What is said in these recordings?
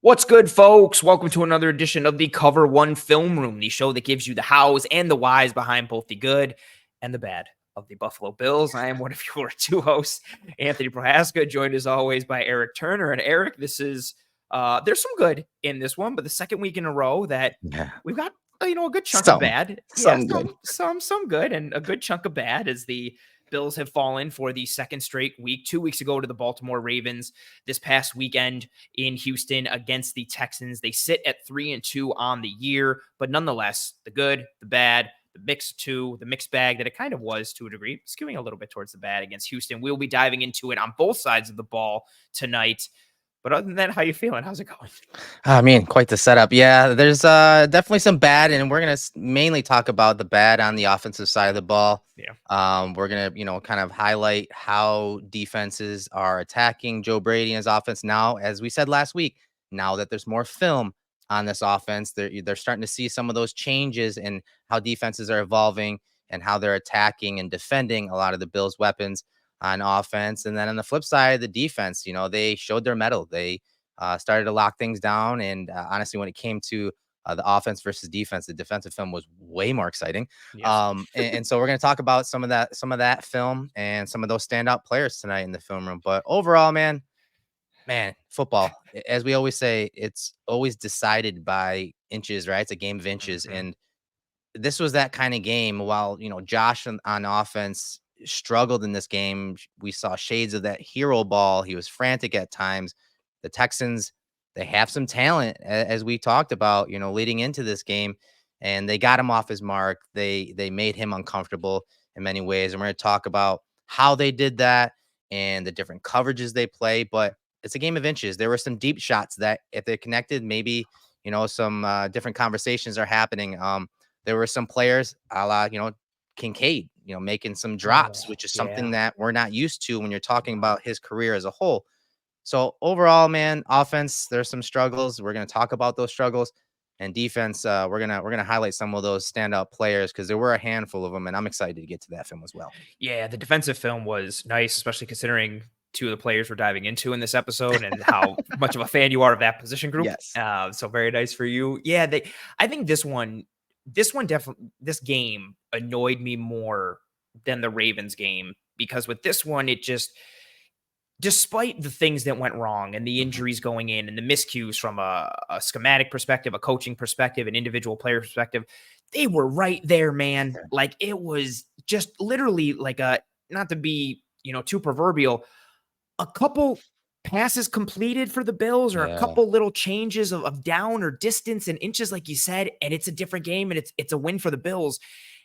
What's good, folks? Welcome to another edition of the Cover One Film Room, the show that gives you the hows and the whys behind both the good and the bad of the Buffalo Bills. I am one of your two hosts, Anthony Prohaska, joined as always by Eric Turner. And Eric, this is there's some good in this one, but the second week in a row that we've got a good chunk of bad. Some good. Some good, and a good chunk of bad as the Bills have fallen for the second straight week. 2 weeks ago to the Baltimore Ravens. This past weekend in Houston against the Texans. They sit at 3-2 on the year, but nonetheless, the good, the bad, the mixed bag that it kind of was to a degree, skewing a little bit towards the bad against Houston. We'll be diving into it on both sides of the ball tonight. But other than that, how you feeling? How's it going? I mean, quite the setup. Yeah, there's definitely some bad, and we're gonna mainly talk about the bad on the offensive side of the ball. Yeah. We're gonna kind of highlight how defenses are attacking Joe Brady and his offense now. As we said last week, now that there's more film on this offense, they're starting to see some of those changes in how defenses are evolving and how they're attacking and defending a lot of the Bills' weapons on offense. And then on the flip side, the defense, they showed their mettle. They started to lock things down. And honestly, when it came to the offense versus defense, the defensive film was way more exciting. Yes. And so we're going to talk about some of that film and some of those standout players tonight in the film room. But overall, man, football, as we always say, it's always decided by inches, right? It's a game of inches. Mm-hmm. And this was that kind of game. While, Josh on offense struggled in this game, we saw shades of that hero ball. He was frantic at times. The Texans, they have some talent, as we talked about, leading into this game, and they got him off his mark. They made him uncomfortable in many ways, and we're going to talk about how they did that and the different coverages they play. But it's a game of inches. There were some deep shots that, if they're connected, maybe some different conversations are happening. There were some players, a la Kincaid, making some drops, which is something that we're not used to when you're talking about his career as a whole. So overall, man, offense, there's some struggles. We're going to talk about those struggles, and defense. We're gonna highlight some of those standout players because there were a handful of them, and I'm excited to get to that film as well. Yeah, the defensive film was nice, especially considering two of the players we're diving into in this episode and how much of a fan you are of that position group. Yes. So very nice for you. Yeah, I think this game annoyed me more than the Ravens game because with this one, it just, despite the things that went wrong and the injuries going in and the miscues from a schematic perspective, a coaching perspective, an individual player perspective, they were right there, man. Like it was just literally like not to be, too proverbial, a couple passes completed for the Bills or a couple little changes of down or distance and inches, like you said, and it's a different game and it's a win for the Bills.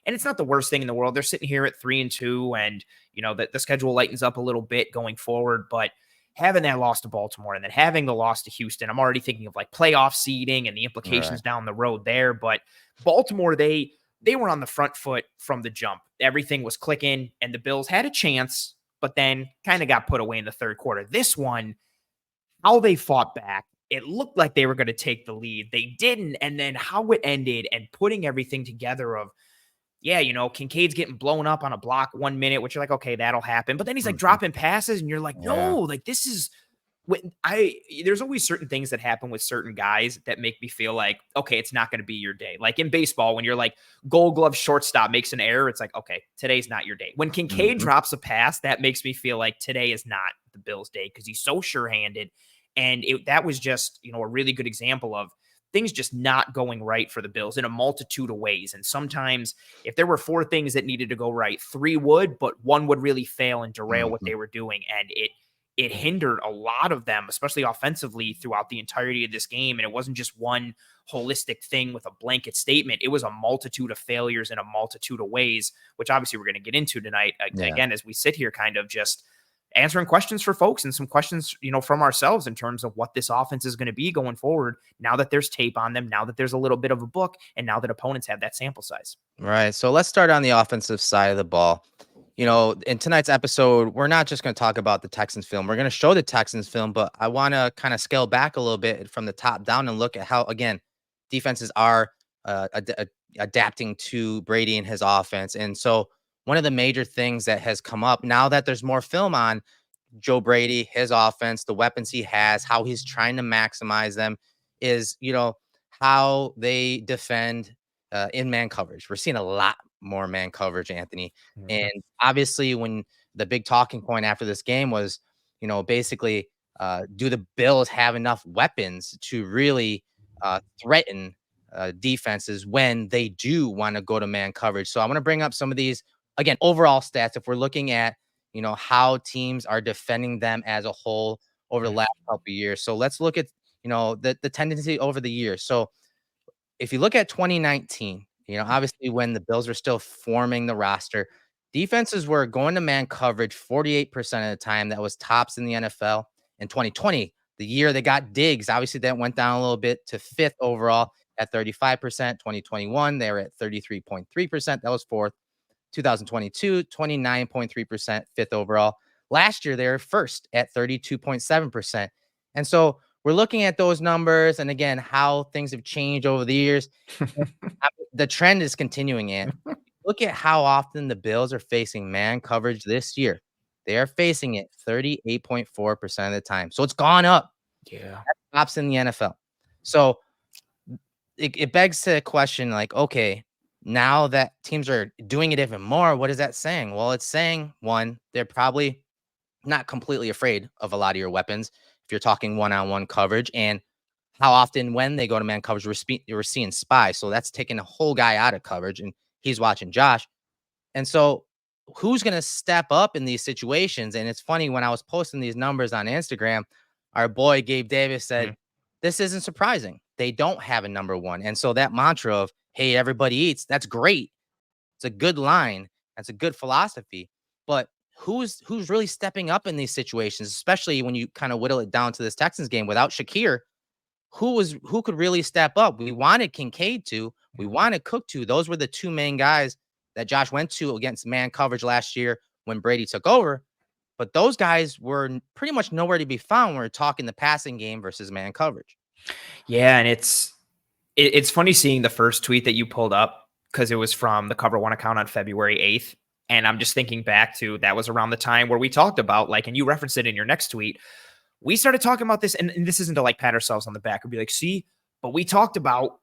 And it's not the worst thing in the world. They're sitting here at 3-2, and the schedule lightens up a little bit going forward. But having that loss to Baltimore and then having the loss to Houston, I'm already thinking of like playoff seeding and the implications down the road there. But Baltimore, they were on the front foot from the jump. Everything was clicking, and the Bills had a chance, but then kind of got put away in the third quarter. This one, how they fought back, it looked like they were going to take the lead. They didn't. And then how it ended and putting everything together of, Kincaid's getting blown up on a block 1 minute, which you're like, okay, that'll happen. But then he's like dropping passes, and you're like, no, like this is there's always certain things that happen with certain guys that make me feel like, okay, it's not going to be your day. Like in baseball, when you're like Gold Glove shortstop makes an error, it's like, okay, today's not your day. When Kincaid drops a pass, that makes me feel like today is not the Bills' day because he's so sure-handed. And that was just, a really good example of things just not going right for the Bills in a multitude of ways. And sometimes if there were 4 things that needed to go right, 3 would, but 1 would really fail and derail what they were doing. And it hindered a lot of them, especially offensively, throughout the entirety of this game. And it wasn't just one holistic thing with a blanket statement. It was a multitude of failures in a multitude of ways, which obviously we're going to get into tonight. Again, as we sit here kind of just answering questions for folks and some questions, from ourselves in terms of what this offense is going to be going forward now that there's tape on them, now that there's a little bit of a book, and now that opponents have that sample size. Right. So let's start on the offensive side of the ball. In tonight's episode, we're not just going to talk about the Texans film. We're going to show the Texans film, but I want to kind of scale back a little bit from the top down and look at how, again, defenses are adapting to Brady and his offense. And so one of the major things that has come up now that there's more film on Joe Brady, his offense, the weapons he has, how he's trying to maximize them is, how they defend in man coverage. We're seeing a lot more man coverage, Anthony. Mhm. And obviously, when the big talking point after this game was, basically, do the Bills have enough weapons to really threaten defenses when they do want to go to man coverage? So I want to bring up some of these, again, overall stats. If we're looking at, how teams are defending them as a whole over the Mm. last couple of years. So let's look at, the tendency over the years. So if you look at 2019, obviously when the Bills are still forming the roster, defenses were going to man coverage 48% of the time. That was tops in the NFL. In 2020, the year they got Diggs, obviously that went down a little bit to fifth overall at 35%. 2021, they were at 33.3%. That was fourth. 2022, 29.3%, fifth overall. Last year, they were first at 32.7%. And so we're looking at those numbers and again, how things have changed over the years. The trend is continuing. And look at how often the Bills are facing man coverage this year. They are facing it 38.4% of the time. So it's gone up. Yeah. Tops in the NFL. So it begs to question, like, okay, now that teams are doing it even more, what is that saying? Well, it's saying, one, they're probably not completely afraid of a lot of your weapons if you're talking one-on-one coverage. And how often when they go to man coverage, we're seeing spy. So that's taking a whole guy out of coverage and he's watching Josh. And so who's going to step up in these situations? And it's funny, when I was posting these numbers on Instagram, our boy Gabe Davis said, Mhm. this isn't surprising. They don't have a number one. And so that mantra of, hey, everybody eats, that's great. It's a good line. That's a good philosophy. But who's really stepping up in these situations, especially when you kind of whittle it down to this Texans game without Shakir? Who could really step up? We wanted Kincaid to, we wanted Cook to. Those were the two main guys that Josh went to against man coverage last year when Brady took over. But those guys were pretty much nowhere to be found when we're talking the passing game versus man coverage. Yeah, and it's funny seeing the first tweet that you pulled up because it was from the Cover One account on February 8th. And I'm just thinking back to that was around the time where we talked about, like, and you referenced it in your next tweet. We started talking about this, and this isn't to like pat ourselves on the back or be like, see, but we talked about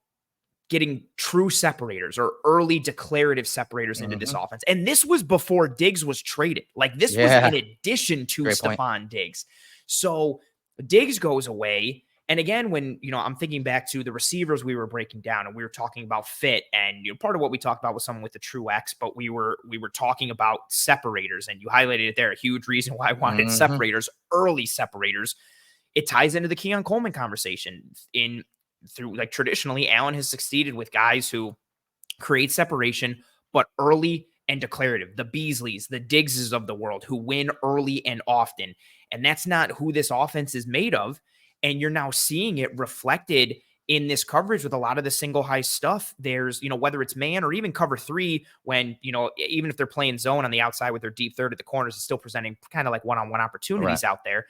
getting true separators or early declarative separators into this Mhm. offense. And this was before Diggs was traded. Like, this was Yeah, in addition to great point. Stephon Diggs. So Diggs goes away. And again, when, I'm thinking back to the receivers we were breaking down and we were talking about fit, and part of what we talked about was someone with the true X, but we were talking about separators, and you highlighted it there. A huge reason why I wanted Mhm. separators, early separators. It ties into the Keon Coleman conversation in through, like, traditionally Allen has succeeded with guys who create separation, but early and declarative. The Beasleys, the Diggses of the world who win early and often. And that's not who this offense is made of. And you're now seeing it reflected in this coverage with a lot of the single high stuff. There's, whether it's man or even cover three, when, even if they're playing zone on the outside with their deep third at the corners, it's still presenting kind of like one-on-one Right. opportunities out there.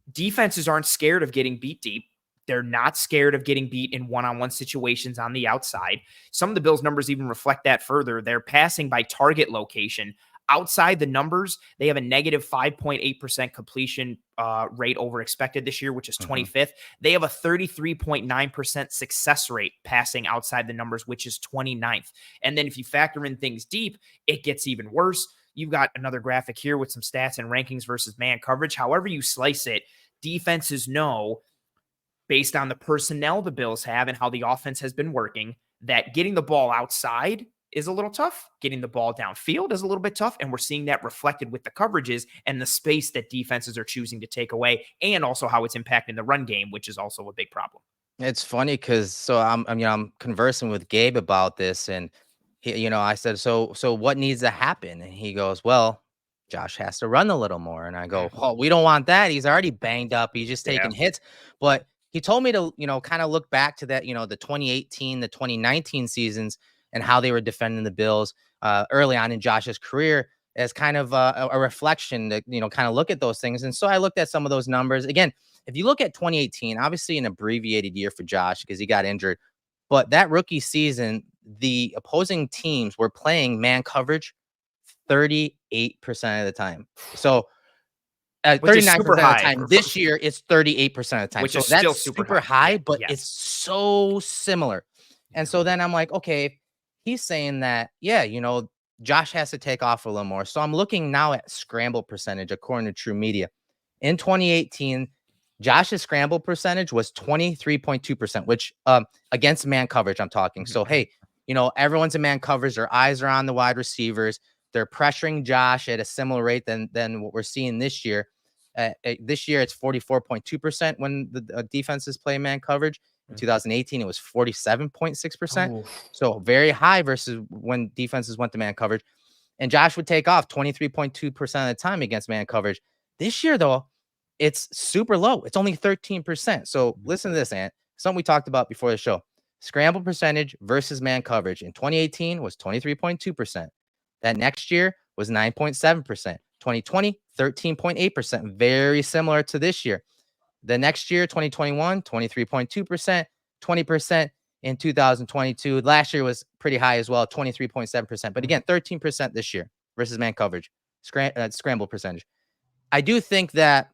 Defenses aren't scared of getting beat deep. They're not scared of getting beat in one-on-one situations on the outside. Some of the Bills' numbers even reflect that further. They're passing by target location. Outside the numbers, they have a negative 5.8% completion rate over expected this year, which is Mhm. 25th. They have a 33.9% success rate passing outside the numbers, which is 29th. And then if you factor in things deep, it gets even worse. You've got another graphic here with some stats and rankings versus man coverage. However you slice it, defenses know, based on the personnel the Bills have and how the offense has been working, that getting the ball outside is a little tough. Getting the ball downfield is a little bit tough. And we're seeing that reflected with the coverages and the space that defenses are choosing to take away, and also how it's impacting the run game, which is also a big problem. It's funny because so I'm conversing with Gabe about this, and I said, so what needs to happen? And he goes, well, Josh has to run a little more. And I Mm, go, well, we don't want that. He's already banged up. He's just yeah. taking hits. But he told me to, kind of look back to that, the 2018, the 2019 seasons and how they were defending the Bills early on in Josh's career as kind of a reflection to, kind of look at those things. And so I looked at some of those numbers again. If you look at 2018, obviously an abbreviated year for Josh because he got injured, but that rookie season, the opposing teams were playing man coverage 38% of the time. So which is 39% super of the high time. This year, it's 38% of the time. which So is still that's super super high. Yeah. high, but it's Yes. so similar. And so then I'm like, okay, he's saying that, yeah, Josh has to take off a little more. So I'm looking now at scramble percentage according to True Media. In 2018, Josh's scramble percentage was 23.2%, which against man coverage, I'm talking. Mhm, So, mhm. hey, everyone's in man coverage. Their eyes are on the wide receivers. They're pressuring Josh at a similar rate than what we're seeing this year. This year, it's 44.2% when the defenses play man coverage. In 2018, it was 47.6%. Oh, So very high versus when defenses went to man coverage. And Josh would take off 23.2% of the time against man coverage. This year, though, it's super low. It's only 13%. So listen to this, Ant. Something we talked about before the show. Scramble percentage versus man coverage in 2018 was 23.2%. That next year was 9.7%. 2020, 13.8%. Very similar to this year. The next year, 2021, 23.2%, 20% in 2022. Last year was pretty high as well, 23.7%. But again, 13% this year versus man coverage, scramble percentage. I do think that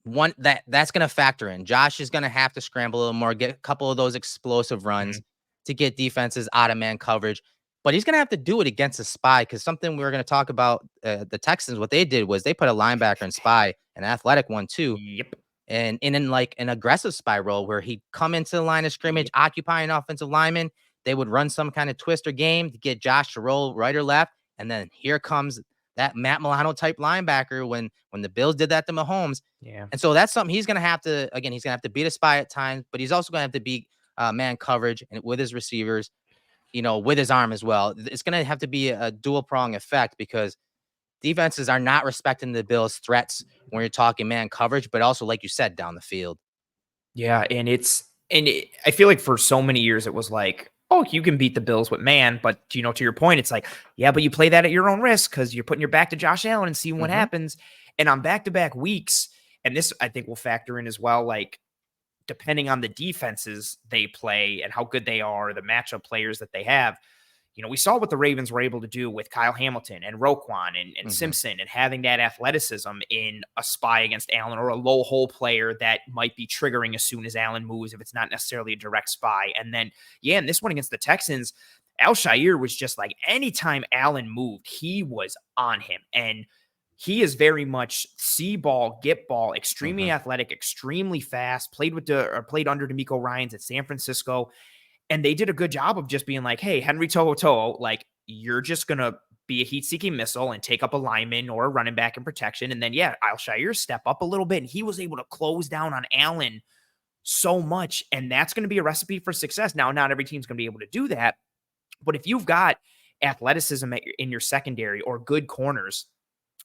that's going to factor in. Josh is going to have to scramble a little more, get a couple of those explosive runs to get defenses out of man coverage. But he's going to have to do it against a spy, because something we were going to talk about, the Texans, what they did was they put a linebacker in spy, an athletic one too, Yep. and in like an aggressive spy role where he'd come into the line of scrimmage, occupying offensive lineman. They would run some kind of twister game to get Josh to roll right or left. And then here comes that Matt Milano type linebacker when the Bills did that to Mahomes. Yeah. And so that's something he's going to have to, again, he's going to have to beat a spy at times, but he's also going to have to beat man coverage and with his receivers, with his arm as well. It's going to have to be a dual prong effect, because defenses are not respecting the Bills' threats when you're talking man coverage, but also, like you said, down the field. Yeah, and I feel like for so many years it was like, oh, you can beat the Bills with man, but to your point, it's like, yeah, but you play that at your own risk because you're putting your back to Josh Allen and seeing what happens. And on back-to-back weeks, and this I think will factor in as well, like depending on the defenses they play and how good they are, the matchup players that they have. We saw what the Ravens were able to do with Kyle Hamilton and Roquan and Simpson, and having that athleticism in a spy against Allen, or a low hole player that might be triggering as soon as Allen moves, if it's not necessarily a direct spy. And then, yeah, in this one against the Texans, Al-Shaair was just like, anytime Allen moved, he was on him. And he is very much see ball, get ball, extremely athletic, extremely fast, played under D'Amico Ryans at San Francisco. And they did a good job of just being like, hey, Henry To'oTo'o, like, you're just going to be a heat-seeking missile and take up a lineman or a running back in protection. And then, yeah, Al-Shaair step up a little bit, and he was able to close down on Allen so much. And that's going to be a recipe for success. Now, not every team's going to be able to do that. But if you've got athleticism in your secondary or good corners,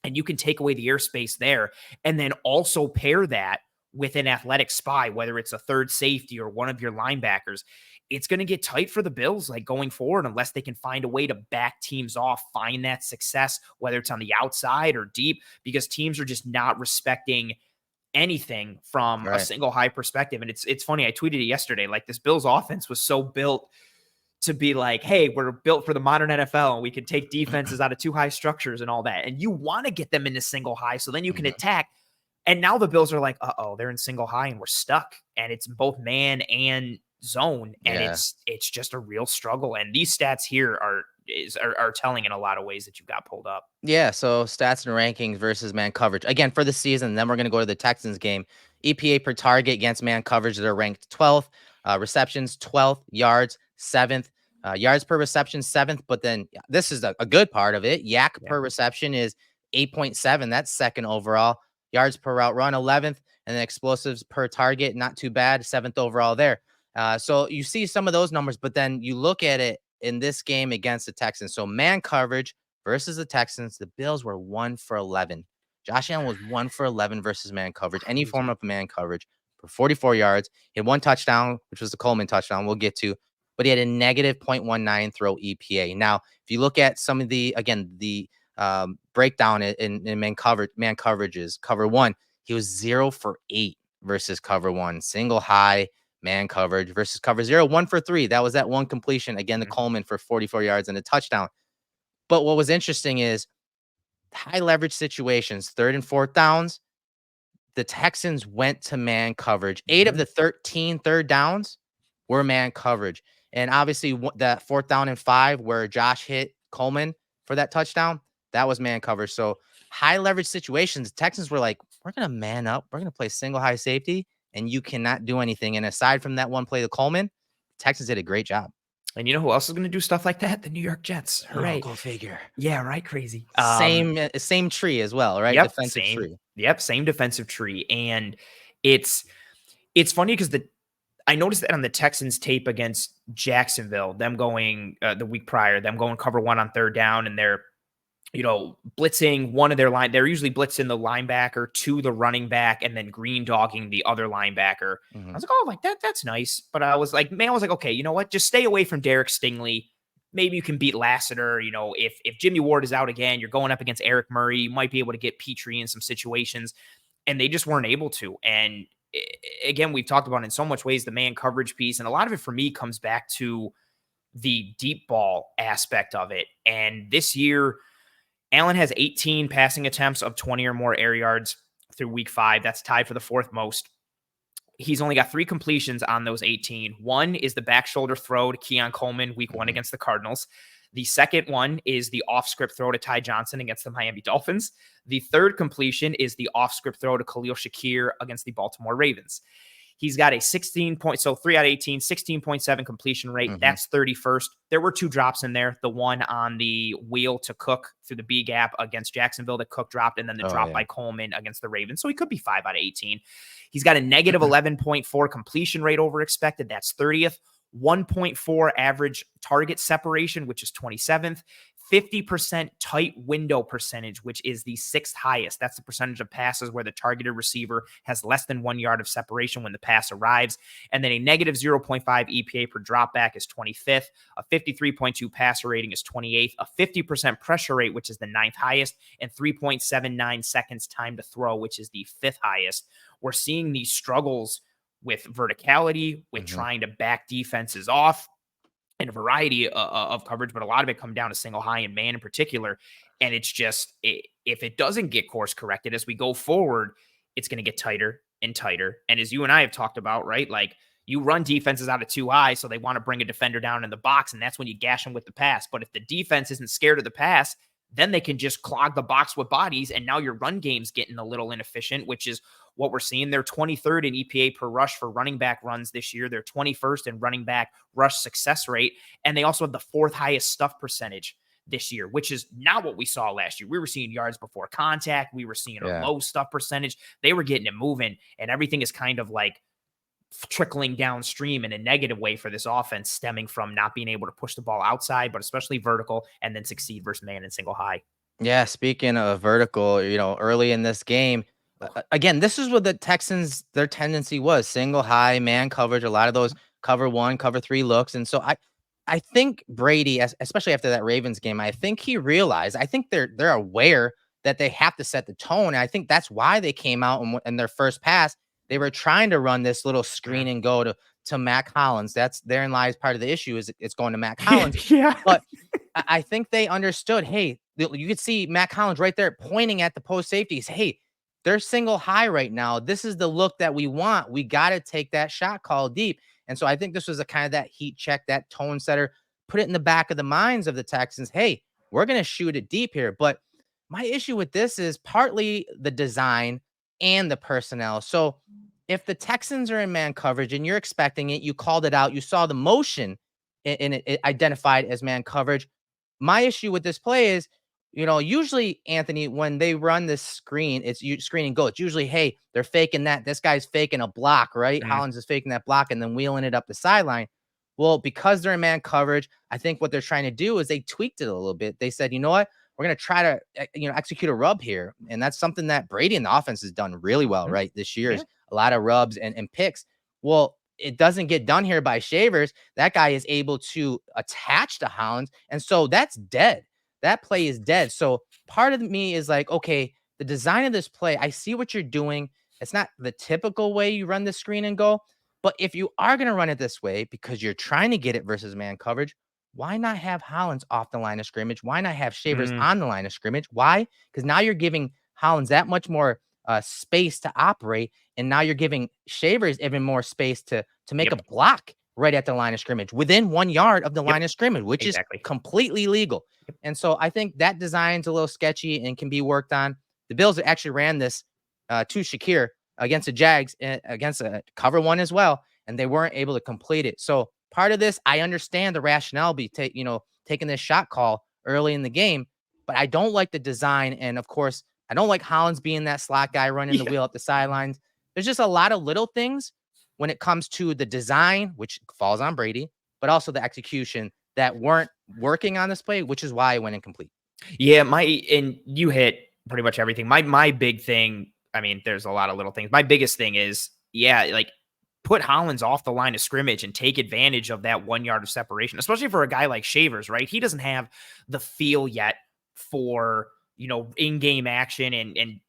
and you can take away the airspace there, and then also pair that with an athletic spy, whether it's a third safety or one of your linebackers, it's going to get tight for the Bills, like going forward, unless they can find a way to back teams off, find that success, whether it's on the outside or deep, because teams are just not respecting anything from a single high perspective. And it's funny. I tweeted it yesterday. Like, this Bills offense was so built to be like, hey, we're built for the modern NFL and we can take defenses out of two high structures and all that. And you want to get them into single high so then you can attack. And now the Bills are like, they're in single high and we're stuck. And it's both man and zone. And it's just a real struggle. And these stats here are telling in a lot of ways that you've got pulled up. Yeah. So stats and rankings versus man coverage. Again, for the season, then we're going to go to the Texans game. EPA per target against man coverage, they're ranked 12th. Receptions, 12th. Yards, 7th. Yards per reception, 7th. But then this is a good part of it. Yak per reception is 8.7. That's second overall. Yards per route run, 11th. And then explosives per target, not too bad. 7th overall there. So you see some of those numbers, but then you look at it in this game against the Texans. So man coverage versus the Texans, the Bills were 1 for 11. Josh Allen was 1 for 11 versus man coverage, any form of man coverage, for 44 yards. He had one touchdown, which was the Coleman touchdown we'll get to, but he had a negative 0.19 throw EPA. Now, if you look at some of the breakdown in man coverages, cover one, he was 0 for 8 versus cover one, single high man coverage versus cover 0, 1 for 3. That was that one completion. Again, the Coleman for 44 yards and a touchdown. But what was interesting is high leverage situations, 3rd and 4th downs, the Texans went to man coverage. 8 of Mhm. the 13 third downs were man coverage. And obviously, that 4th down and 5 where Josh hit Coleman for that touchdown, that was man coverage. So high leverage situations, the Texans were like, we're going to man up. We're going to play single high safety, and you cannot do anything. And aside from that one play to Coleman, Texans did a great job. And you know who else is going to do stuff like that? The New York Jets. Oh, Hooray. go figure. Yeah, right. Crazy. Same tree as well, right? Yep, Defensive same. tree. Yep, same defensive tree. And it's funny because I noticed that on the Texans tape against Jacksonville, them going the week prior, them going cover 1 on 3rd down, and they're blitzing one of their line. They're usually blitzing the linebacker to the running back and then green dogging the other linebacker. I was like, oh, like that's nice. But I was like, okay, you know what? Just stay away from Derek Stingley. Maybe you can beat Lassiter. If Jimmy Ward is out again, you're going up against Eric Murray. You might be able to get Petrie in some situations. And they just weren't able to. And again, we've talked about in so much ways the man coverage piece. And a lot of it for me comes back to the deep ball aspect of it. And this year, Allen has 18 passing attempts of 20 or more air yards through week 5. That's tied for the 4th most. He's only got 3 completions on those 18. One is the back shoulder throw to Keon Coleman week 1 against the Cardinals. The second one is the off-script throw to Ty Johnson against the Miami Dolphins. The third completion is the off-script throw to Khalil Shakir against the Baltimore Ravens. He's got a 3 out of 18, 16.7 completion rate. That's 31st. There were 2 drops in there. The one on the wheel to Cook through the B gap against Jacksonville that Cook dropped, and then the drop by Coleman against the Ravens. So he could be 5 out of 18. He's got a negative 11.4 completion rate over expected. That's 30th. 1.4 average target separation, which is 27th. 50% tight window percentage, which is the 6th highest. That's the percentage of passes where the targeted receiver has less than 1 yard of separation when the pass arrives. And then a negative 0.5 EPA per dropback is 25th. A 53.2 passer rating is 28th. A 50% pressure rate, which is the 9th highest, and 3.79 seconds time to throw, which is the 5th highest. We're seeing these struggles with verticality, with trying to back defenses off, and a variety of coverage, but a lot of it come down to single high and man in particular. And it's just, if it doesn't get course corrected as we go forward, it's going to get tighter and tighter. And as you and I have talked about, right? Like, you run defenses out of too high, so they want to bring a defender down in the box, and that's when you gash them with the pass. But if the defense isn't scared of the pass, then they can just clog the box with bodies, and now your run game's getting a little inefficient, which is what we're seeing. They're 23rd in EPA per rush for running back runs this year. They're 21st in running back rush success rate, and they also have the 4th highest stuff percentage this year, which is not what we saw last year. We were seeing yards before contact. We were seeing a low stuff percentage. They were getting it moving, and everything is kind of like trickling downstream in a negative way for this offense, stemming from not being able to push the ball outside, but especially vertical, and then succeed versus man and single high. Yeah, speaking of vertical, early in this game, again, this is what the Texans, their tendency was: single high, man coverage, a lot of those cover 1, cover 3 looks. And so I think Brady, especially after that Ravens game, I think he realized, I think they're aware that they have to set the tone. And I think that's why they came out and in their first pass, they were trying to run this little screen and go to Mac Hollins. That's therein lies part of the issue, is it's going to Mac Hollins. Yeah. But I think they understood, hey, you could see Mac Hollins right there pointing at the post safeties. Hey, they're single high right now. This is the look that we want. We got to take that shot call deep. And so I think this was a kind of that heat check, that tone setter, put it in the back of the minds of the Texans. Hey, we're going to shoot it deep here. But my issue with this is partly the design and the personnel. So if the Texans are in man coverage and you're expecting it, you called it out, you saw the motion and it identified as man coverage. My issue with this play is, usually, Anthony, when they run this screen, it's screen and go. It's usually, hey, they're faking that. This guy's faking a block, right? Hollins is faking that block and then wheeling it up the sideline. Well, because they're in man coverage, I think what they're trying to do is they tweaked it a little bit. They said, you know what? We're going to try to, execute a rub here. And that's something that Brady and the offense has done really well, right? This year is a lot of rubs and picks. Well, it doesn't get done here by Shavers. That guy is able to attach to Hollins. And so that's dead. That play is dead. So part of me is like, okay, the design of this play, I see what you're doing. It's not the typical way you run the screen and go. But if you are going to run it this way because you're trying to get it versus man coverage, why not have Hollins off the line of scrimmage? Why not have Shavers Mm, on the line of scrimmage? Why? Because now you're giving Hollins that much more space to operate, and now you're giving Shavers even more space to make a yep. block right at the line of scrimmage, within 1 yard of the Yep. line of scrimmage, which is Exactly. completely legal. Yep. And so I think that design's a little sketchy and can be worked on. The Bills actually ran this to Shakir against the Jags, against a cover one as well, and they weren't able to complete it. So part of this, I understand the rationale taking this shot call early in the game, but I don't like the design. And of course, I don't like Hollins being that slot guy running the Yeah. wheel up the sidelines. There's just a lot of little things when it comes to the design, which falls on Brady, but also the execution that weren't working on this play, which is why it went incomplete. Yeah, and you hit pretty much everything. My big thing, I mean, there's a lot of little things. My biggest thing is, yeah, like put Hollins off the line of scrimmage and take advantage of that 1 yard of separation, especially for a guy like Shavers, right? He doesn't have the feel yet for, in-game action and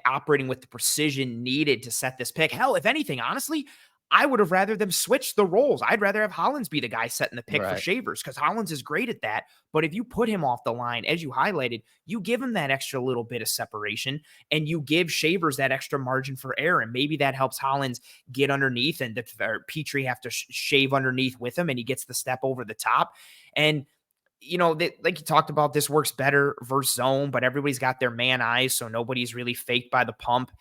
operating with the precision needed to set this pick. Hell, if anything, honestly, I would have rather them switch the roles. I'd rather have Hollins be the guy setting the pick for Right. Shavers because Hollins is great at that. But if you put him off the line, as you highlighted, you give him that extra little bit of separation and you give Shavers that extra margin for error. And maybe that helps Hollins get underneath and Petrie have to shave underneath with him and he gets the step over the top. And like you talked about, this works better versus zone, but everybody's got their man eyes, so nobody's really faked by the pump.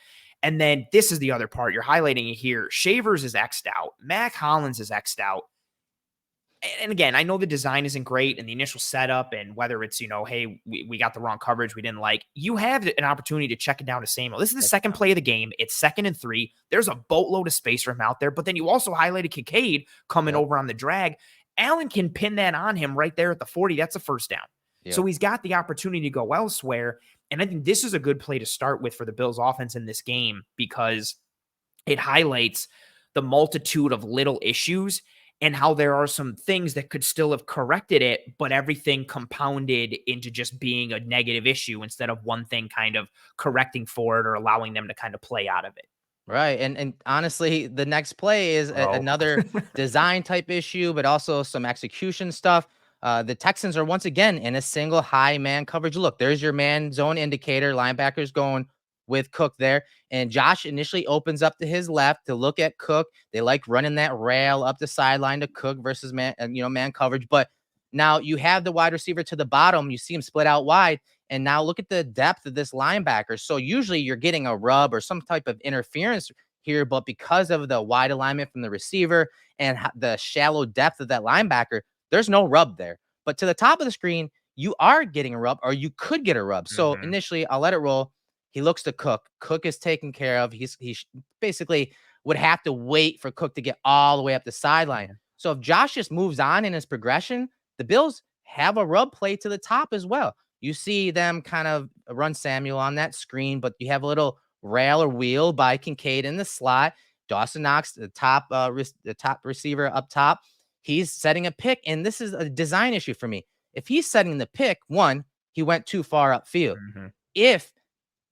And then this is the other part. You're highlighting it here. Shavers is X'd out. Mac Hollins is X'd out. And again, I know the design isn't great and the initial setup and whether it's, hey, we got the wrong coverage we didn't like. You have an opportunity to check it down to Samuel. This is the second play of the game. It's 2nd and 3. There's a boatload of space for him out there. But then you also highlighted Kincaid coming over on the drag. Allen can pin that on him right there at the 40. That's a first down. Yep. So he's got the opportunity to go elsewhere. And I think this is a good play to start with for the Bills offense in this game because it highlights the multitude of little issues and how there are some things that could still have corrected it, but everything compounded into just being a negative issue instead of one thing kind of correcting for it or allowing them to kind of play out of it. Right. And honestly, the next play is another design type issue, but also some execution stuff. The Texans are once again in a single high man coverage. Look, there's your man zone indicator. Linebackers going with Cook there. And Josh initially opens up to his left to look at Cook. They like running that rail up the sideline to Cook versus man coverage. But now you have the wide receiver to the bottom. You see him split out wide. And now look at the depth of this linebacker. So usually you're getting a rub or some type of interference here, but because of the wide alignment from the receiver and the shallow depth of that linebacker, there's no rub there. But to the top of the screen, you are getting a rub or you could get a rub. So initially, I'll let it roll. He looks to Cook. Cook is taken care of. He basically would have to wait for Cook to get all the way up the sideline. So if Josh just moves on in his progression, the Bills have a rub play to the top as well. You see them kind of run Samuel on that screen, but you have a little rail or wheel by Kincaid in the slot. Dawson Knox, the top receiver up top. He's setting a pick, and this is a design issue for me. If he's setting the pick, one, he went too far upfield. If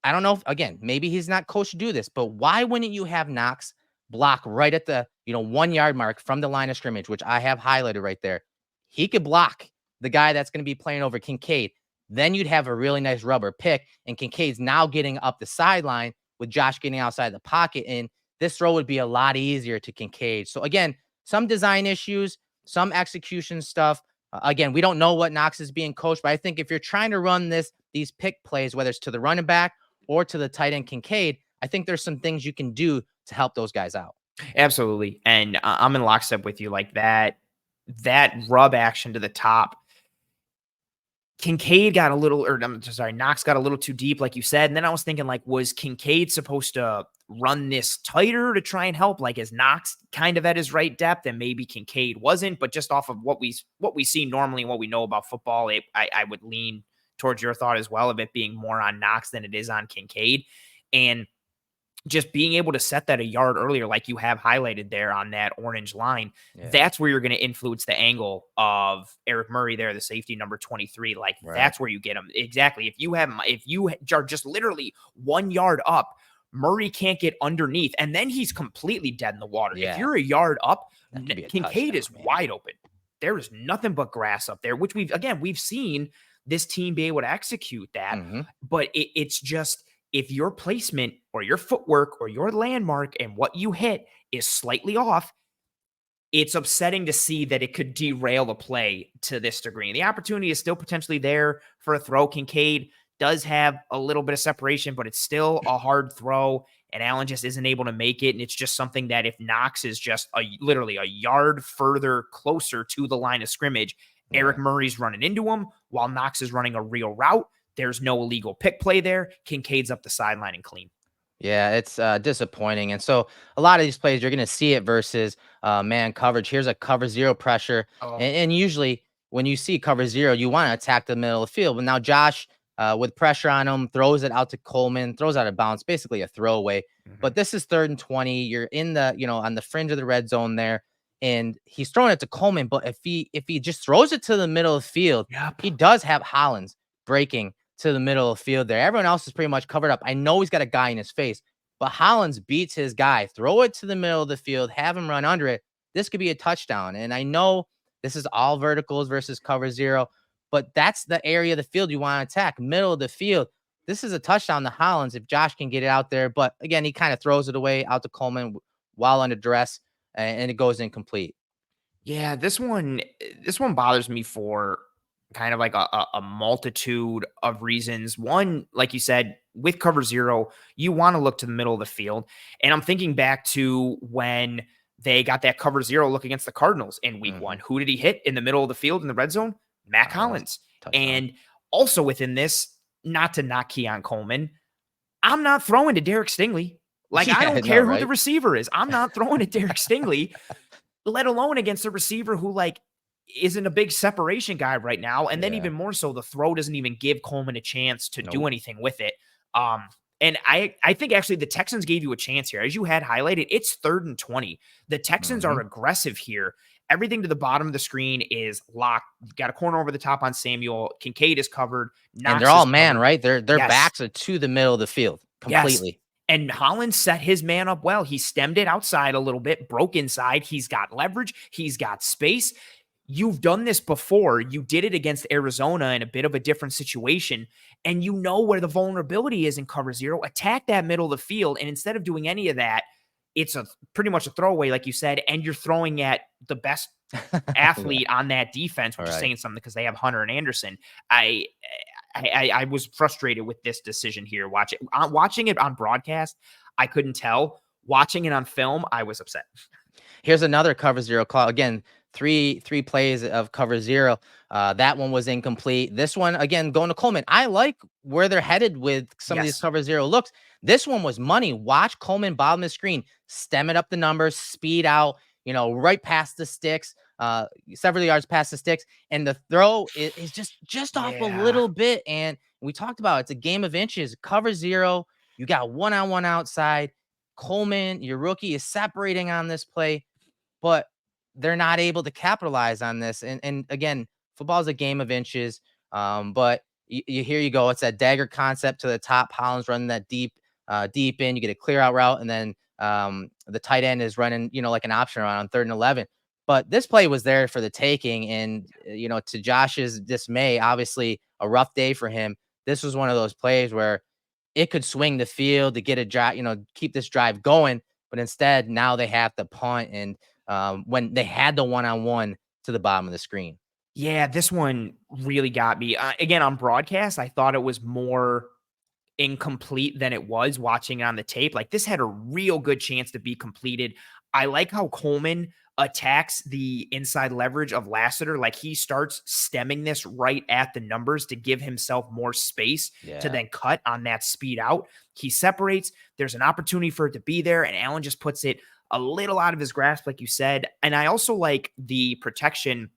I don't know, again, maybe he's not coached to do this, but why wouldn't you have Knox block right at the 1 yard mark from the line of scrimmage, which I have highlighted right there? He could block the guy that's going to be playing over Kincaid. Then you'd have a really nice rubber pick, and Kincaid's now getting up the sideline with Josh getting outside the pocket, and this throw would be a lot easier to Kincaid. So again, some design issues, some execution stuff. Again, we don't know what Knox is being coached, but I think if you're trying to run these pick plays, whether it's to the running back or to the tight end Kincaid, I think there's some things you can do to help those guys out. Absolutely. And I'm in lockstep with you like that rub action to the top. Kincaid got a little, or I'm sorry, Knox got a little too deep, like you said. And then I was thinking, like, was Kincaid supposed to run this tighter to try and help? Like, is Knox kind of at his right depth? And maybe Kincaid wasn't, but just off of what we see normally and what we know about football, I would lean towards your thought as well of it being more on Knox than it is on Kincaid. And just being able to set that a yard earlier, like you have highlighted there on that orange line, that's where you're going to influence the angle of Eric Murray there, the safety number 23. Like that's where you get him. Exactly. If you are just literally 1 yard up, Murray can't get underneath, and then he's completely dead in the water. If you're a yard up, Kincaid is wide open. there is nothing but grass up there, which we've seen this team be able to execute that. Mhm. But it's just, if your placement or your footwork or your landmark and what you hit is slightly off, it's upsetting to see that it could derail the play to this degree. And the opportunity is still potentially there for a throw. Kincaid does have a little bit of separation, but it's still a hard throw, and Allen just isn't able to make it. And it's just something that if Knox is just literally a yard further closer to the line of scrimmage, Eric Yeah. Murray's running into him while Knox is running a real route. There's no illegal pick play there. Kincaid's up the sideline and clean. Yeah, it's disappointing. And so a lot of these plays, you're going to see it versus man coverage. Here's a cover zero pressure. Oh, And usually when you see cover zero, you want to attack the middle of the field. But now Josh, with pressure on him, throws it out to Coleman, throws out of bounds, basically a throwaway. mhm. But this is 3rd and 20. You're in the, on the fringe of the red zone there. And he's throwing it to Coleman. But if he just throws it to the middle of the field, Yep. he does have Hollins breaking to the middle of the field there. Everyone else is pretty much covered up. I know he's got a guy in his face, but Hollins beats his guy. Throw it to the middle of the field, have him run under it. This could be a touchdown. And I know this is all verticals versus cover zero, but that's the area of the field you want to attack, middle of the field. This is a touchdown to Hollins if Josh can get it out there. But again, he kind of throws it away out to Coleman while under duress, and it goes incomplete. Yeah, this one bothers me for kind of like a multitude of reasons. One, like you said, with cover zero, you want to look to the middle of the field. And I'm thinking back to when they got that cover zero look against the Cardinals in week one. Mhm. Who did he hit in the middle of the field in the red zone? Mac Hollins, Hollins. touchdown. And also within this, not to knock Keon Coleman, I'm not throwing to Derek Stingley. Like, I Yeah, I don't know, care who the right? receiver is. I'm not throwing at Derek Stingley, let alone against a receiver who, like, isn't a big separation guy right now. And then Yeah. even more so, the throw doesn't even give Coleman a chance to do Nope. anything with it. And I think actually the Texans gave you a chance here. As you had highlighted, it's 3rd and 20. The Texans are Mhm. aggressive here. Everything to the bottom of the screen is locked. You've got a corner over the top on Samuel. Kincaid is covered. And they're Knox is all man, covered. right? Their Yes. backs are to the middle of the field Yes. completely. And Holland set his man up well. He stemmed it outside a little bit, broke inside. He's got leverage. He's got space. You've done this before. You did it against Arizona in a bit of a different situation, and you know where the vulnerability is in cover zero. Attack that middle of the field, and instead of doing any of that, it's a pretty much a throwaway, like you said, and you're throwing at the best Yeah. athlete on that defense, All which is right. saying something because they have Hunter and Anderson. I was frustrated with this decision here. Watching it on broadcast, I couldn't tell. Watching it on film, I was upset. Here's another cover zero call. Again, three plays of cover zero. That one was incomplete. This one, again, going to Coleman. I like where they're headed with some of these Yes. cover zero looks. This one was money. Watch Coleman bottom of the screen, stem it up the numbers, speed out, right past the sticks, several yards past the sticks. And the throw is just off a Yeah. little bit. And we talked about it's a game of inches. Cover zero. You got one-on-one outside. Coleman, your rookie, is separating on this play, but they're not able to capitalize on this. And again, football is a game of inches. But here you go. It's that dagger concept to the top. Hollins running that deep in. You get a clear out route, and then the tight end is running, like an option around on 3rd and 11. But this play was there for the taking, and to Josh's dismay, obviously a rough day for him. This was one of those plays where it could swing the field to get a drive, keep this drive going. But instead, now they have to punt, and when they had the one-on-one to the bottom of the screen. Yeah, this one really got me. Again, on broadcast, I thought it was more incomplete than it was watching it on the tape. Like, this had a real good chance to be completed. I like how Coleman attacks the inside leverage of Lassiter. Like, he starts stemming this right at the numbers to give himself more space to Yeah. then cut on that speed out. He separates. There's an opportunity for it to be there, and Allen just puts it a little out of his grasp, like you said. And I also like the protection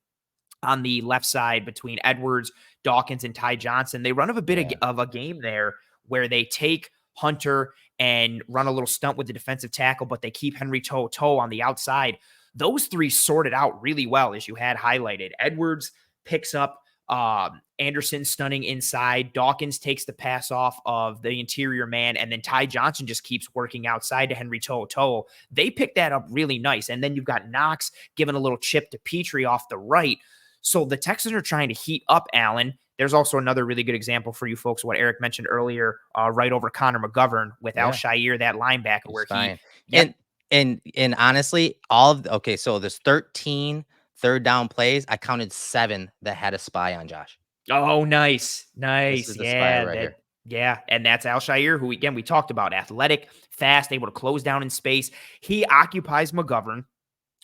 on the left side between Edwards, Dawkins, and Ty Johnson. They run of a bit Yeah. of a game there where they take Hunter and run a little stunt with the defensive tackle, but they keep Henry Toe on the outside. Those three sorted out really well, as you had highlighted. Edwards picks up Anderson stunning inside. Dawkins takes the pass off of the interior man, and then Ty Johnson just keeps working outside to Henry To'oTo'o. They pick that up really nice. And then you've got Knox giving a little chip to Petrie off the right. So the Texans are trying to heat up Allen. There's also another really good example for you folks, what Erik mentioned earlier, right over Connor McGovern with Al-Shaair, that linebacker, where fine. Yep. And honestly, so there's 13 third down plays. I counted 7 that had a spy on Josh. Oh, nice. This Nice. is the spy right here. Yeah. And that's Al-Shaair, who, again, we talked about, athletic, fast, able to close down in space. He occupies McGovern.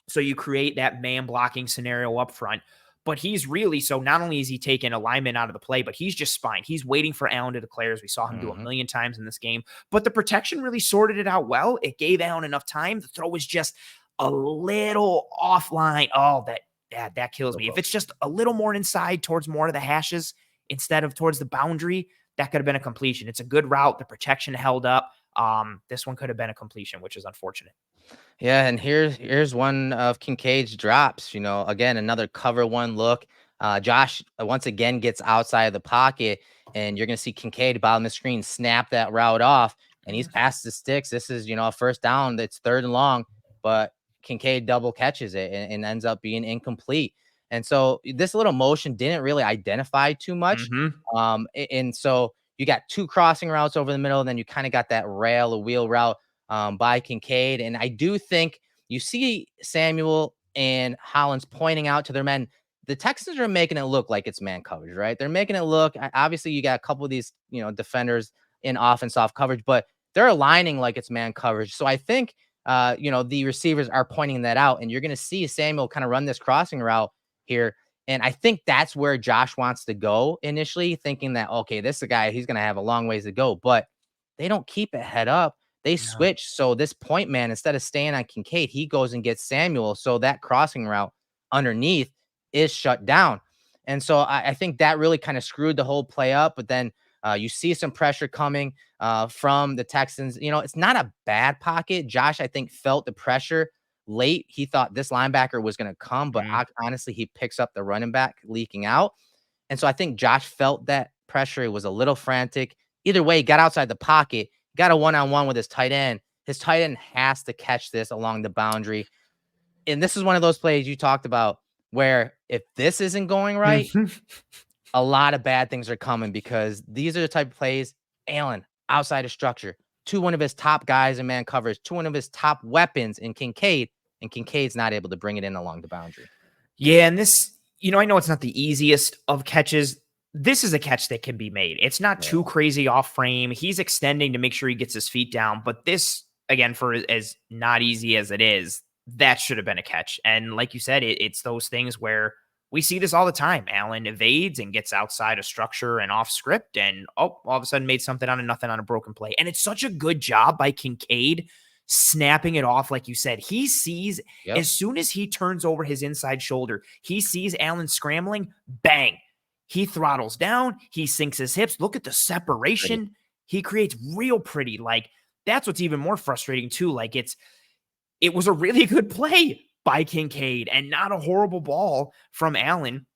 So you create that man blocking scenario up front. But he's really, so not only is he taking alignment out of the play, but he's just spying. He's waiting for Allen to declare, as we saw him do a million times in this game. But the protection really sorted it out well. It gave Allen enough time. The throw was just a little offline. Oh, that kills me. If it's just a little more inside towards more of the hashes instead of towards the boundary, that could have been a completion. It's a good route. The protection held up. This one could have been a completion, which is unfortunate. Yeah, and here's one of Kincaid's drops. Again, another cover one look. Josh once again gets outside of the pocket, and you're gonna see Kincaid bottom of the screen snap that route off, and he's past the sticks. This is a first down. That's 3rd and long, but Kincaid double catches it and ends up being incomplete. And so this little motion didn't really identify too much. And so you got 2 crossing routes over the middle, and then you kind of got that wheel route by Kincaid. And I do think you see Samuel and Hollins pointing out to their men. The Texans are making it look like it's man coverage, right? They're making it look, obviously you got a couple of these, defenders in off and soft coverage, but they're aligning like it's man coverage. So I think, the receivers are pointing that out, and you're going to see Samuel kind of run this crossing route here. And I think that's where Josh wants to go initially, thinking that, okay, this is a guy, he's going to have a long ways to go, but they don't keep it head up. They switch. So this point man, instead of staying on Kincaid, he goes and gets Samuel. So that crossing route underneath is shut down. And so I think that really kind of screwed the whole play up. But then you see some pressure coming from the Texans. It's not a bad pocket. Josh, I think, felt the pressure late. He thought this linebacker was going to come, but honestly, he picks up the running back leaking out. And so I think Josh felt that pressure. It was a little frantic. Either way, he got outside the pocket, got a one-on-one with his tight end. His tight end has to catch this along the boundary. And this is one of those plays you talked about where if this isn't going right, a lot of bad things are coming, because these are the type of plays. Allen outside of structure to one of his top guys in man coverage, to one of his top weapons in Kincaid, and Kincaid's not able to bring it in along the boundary. Yeah, and this, I know it's not the easiest of catches. This is a catch that can be made. It's not too crazy off frame. He's extending to make sure he gets his feet down. But this, again, for as not easy as it is, that should have been a catch. And like you said, it's those things where we see this all the time. Allen evades and gets outside of structure and off script, and all of a sudden made something out of nothing on a broken play. And it's such a good job by Kincaid snapping it off. Like you said, he sees as soon as he turns over his inside shoulder, he sees Allen scrambling, bang. He throttles down. He sinks his hips. Look at the separation. Pretty. He creates real pretty. Like, that's what's even more frustrating too. Like, it was a really good play by Kincaid and not a horrible ball from Allen,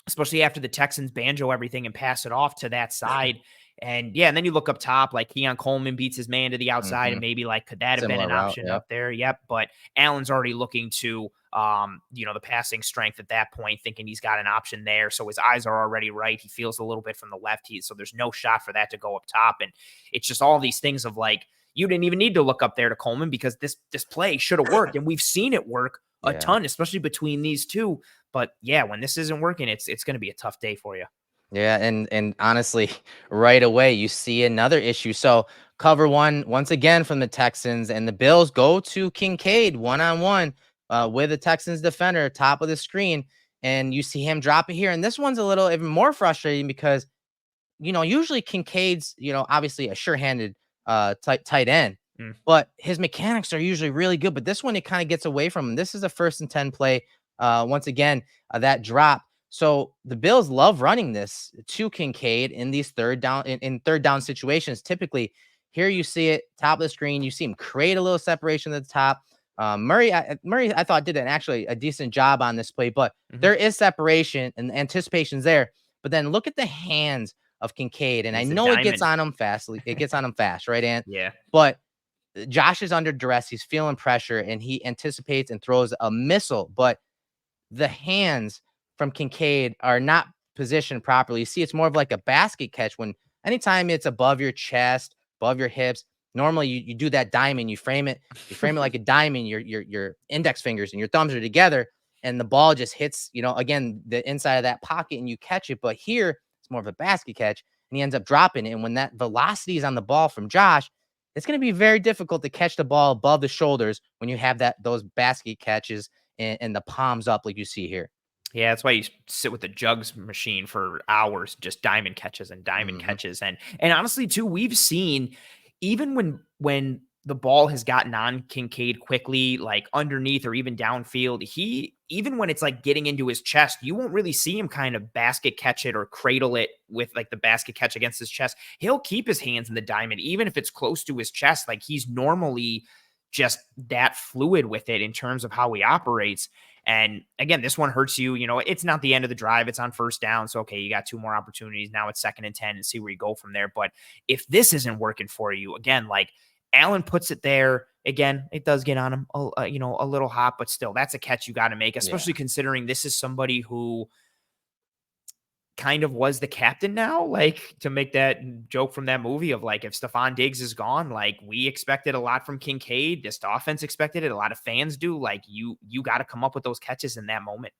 especially after the Texans banjo everything and pass it off to that side. And yeah, and then you look up top, like Keon Coleman beats his man to the outside, and maybe like, could that have been an option up there? Yep. But Allen's already looking to, the passing strength at that point, thinking he's got an option there. So his eyes are already right. He feels a little bit from the left. So there's no shot for that to go up top. And it's just all these things of like, you didn't even need to look up there to Coleman, because this play should have worked. And we've seen it work a ton, especially between these two. But yeah, when this isn't working, it's going to be a tough day for you. Yeah, and honestly, right away, you see another issue. So cover one, once again, from the Texans, and the Bills go to Kincaid one-on-one with the Texans defender, top of the screen, and you see him drop it here. And this one's a little even more frustrating because, usually Kincaid's, obviously a sure-handed tight end, but his mechanics are usually really good. But this one, it kind of gets away from him. This is a 1st and 10 play. Once again, that drop. So the Bills love running this to Kincaid in these third down situations. Typically, here you see it top of the screen. You see him create a little separation at the top. Murray, I thought did actually a decent job on this play, but there is separation and anticipation's there. But then look at the hands of Kincaid. And I He's a know it gets diamond. on him fast. It gets on him fast, right, Ant? Yeah. But Josh is under duress. He's feeling pressure and he anticipates and throws a missile. But the hands from Kincaid are not positioned properly. You see, it's more of like a basket catch when anytime it's above your chest, above your hips. Normally you do that diamond, you frame it like a diamond, your index fingers and your thumbs are together, and the ball just hits, again, the inside of that pocket and you catch it. But here it's more of a basket catch and he ends up dropping it. And when that velocity is on the ball from Josh, it's going to be very difficult to catch the ball above the shoulders when you have those basket catches and the palms up like you see here. Yeah, that's why you sit with the jugs machine for hours, just diamond catches and diamond Mm-hmm. catches. And honestly, too, we've seen even when the ball has gotten on Kincaid quickly, like underneath or even downfield, even when it's like getting into his chest, you won't really see him kind of basket catch it or cradle it with like the basket catch against his chest. He'll keep his hands in the diamond, even if it's close to his chest. Like he's normally just that fluid with it in terms of how he operates. And again, this one hurts you. It's not the end of the drive. It's on first down. So, okay, you got 2 more opportunities. Now it's 2nd and 10 and see where you go from there. But if this isn't working for you, again, like Allen puts it there, again, it does get on him, a little hot, but still, that's a catch you got to make, especially considering this is somebody who kind of was the captain now, like to make that joke from that movie of like, if Stephon Diggs is gone, like we expected a lot from Kincaid. This offense expected it. A lot of fans do. Like you got to come up with those catches in that moment.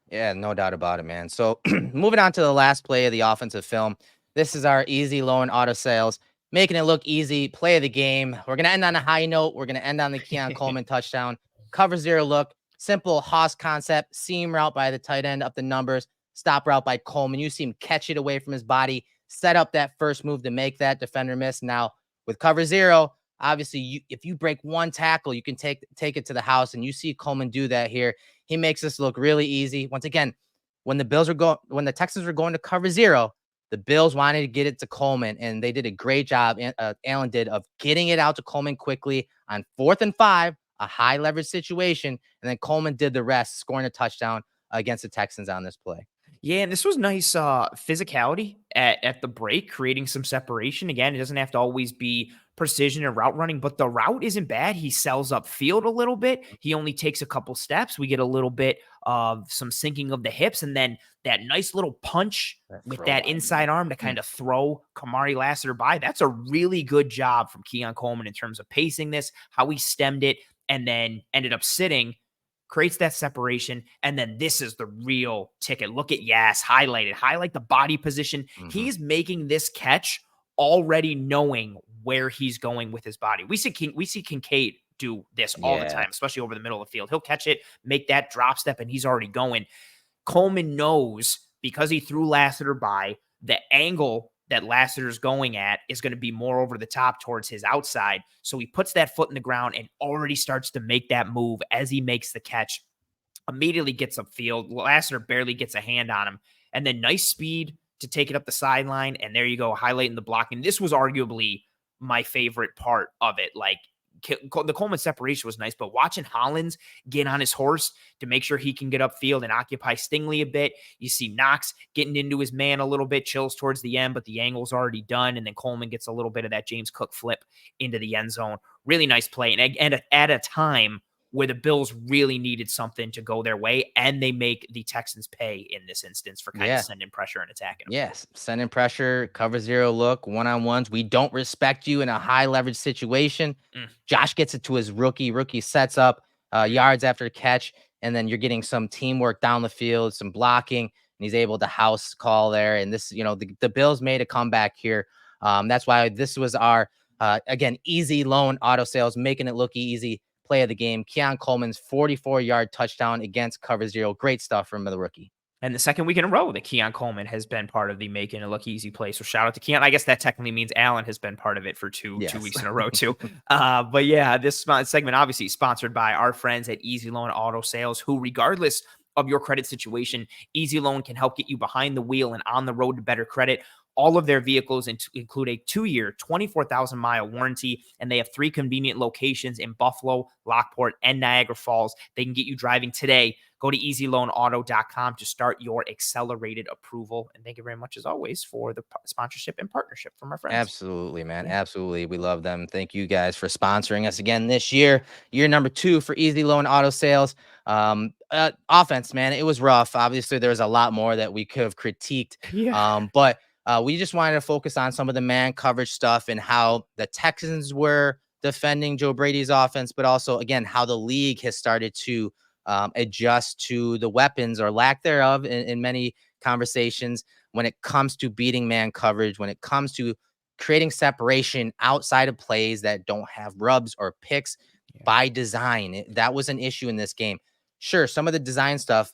Yeah, no doubt about it, man. So moving on to the last play of the offensive film. This is our easy, low, and auto sales, making it look easy. Play of the game. We're going to end on a high note. We're going to end on the Keon Coleman touchdown. Cover 0 look. Simple Haas concept. Seam route by the tight end up the numbers. Stop route by Coleman. You see him catch it away from his body. Set up that first move to make that defender miss. Now, with cover 0, obviously, if you break one tackle, you can take it to the house. And you see Coleman do that here. He makes this look really easy. Once again, when the Texans were going to cover 0, the Bills wanted to get it to Coleman, and they did a great job. Allen did of getting it out to Coleman quickly on 4th and 5, a high leverage situation, and then Coleman did the rest, scoring a touchdown against the Texans on this play. Yeah, and this was nice physicality at the break, creating some separation. Again, it doesn't have to always be precision and route running, but the route isn't bad. He sells up field a little bit. He only takes a couple steps. We get a little bit of some sinking of the hips, and then that nice little punch with that inside arm to kind of throw Kamari Lassiter by. That's a really good job from Keon Coleman in terms of pacing this, how he stemmed it, and then ended up sitting, creates that separation, and then this is the real ticket. Look at highlight the body position. Mm-hmm. He's making this catch already knowing where he's going with his body. We see Kincaid do this all the time, especially over the middle of the field. He'll catch it, make that drop step, and he's already going. Coleman knows, because he threw Lassiter by, the angle that Lassiter's going at is going to be more over the top towards his outside. So he puts that foot in the ground and already starts to make that move as he makes the catch. Immediately gets upfield. Lassiter barely gets a hand on him. And then nice speed to take it up the sideline. And there you go, highlighting the blocking. This was arguably my favorite part of it. Like, the Coleman separation was nice, but watching Hollins get on his horse to make sure he can get upfield and occupy Stingley a bit. You see Knox getting into his man a little bit, chills towards the end, but the angle's already done. And then Coleman gets a little bit of that James Cook flip into the end zone. Really nice play. And at a time where the Bills really needed something to go their way, and they make the Texans pay in this instance for kind of sending pressure and attacking them. Yes, sending pressure, cover 0 look, one-on-ones. We don't respect you in a high leverage situation. Josh gets it to his rookie sets up yards after catch, and then you're getting some teamwork down the field, some blocking, and he's able to house call there. And this, the Bills made a comeback here. That's why this was our, again, easy loan auto sales, making it look easy. Play of the game, Keon Coleman's 44-yard touchdown against cover 0. Great stuff from the rookie. And the second week in a row that Keon Coleman has been part of the making it look easy play. So shout out to Keon. I guess that technically means Allen has been part of it for two weeks in a row too. But yeah, this segment obviously sponsored by our friends at Easy Loan Auto Sales, who, regardless of your credit situation, Easy Loan can help get you behind the wheel and on the road to better credit. All of their vehicles include a 2-year, 24,000-mile warranty, and they have 3 convenient locations in Buffalo, Lockport, and Niagara Falls. They can get you driving today. Go to easyloanauto.com to start your accelerated approval. And thank you very much, as always, for the sponsorship and partnership from our friends. Absolutely, man. Yeah. Absolutely. We love them. Thank you guys for sponsoring us again this year. Year number 2 for Easy Loan Auto Sales. Offense, man, it was rough. Obviously, there's a lot more that we could have critiqued. But we just wanted to focus on some of the man coverage stuff and how the Texans were defending Joe Brady's offense, but also, again, how the league has started to adjust to the weapons or lack thereof in many conversations when it comes to beating man coverage, when it comes to creating separation outside of plays that don't have rubs or picks by design. That was an issue in this game. Sure, some of the design stuff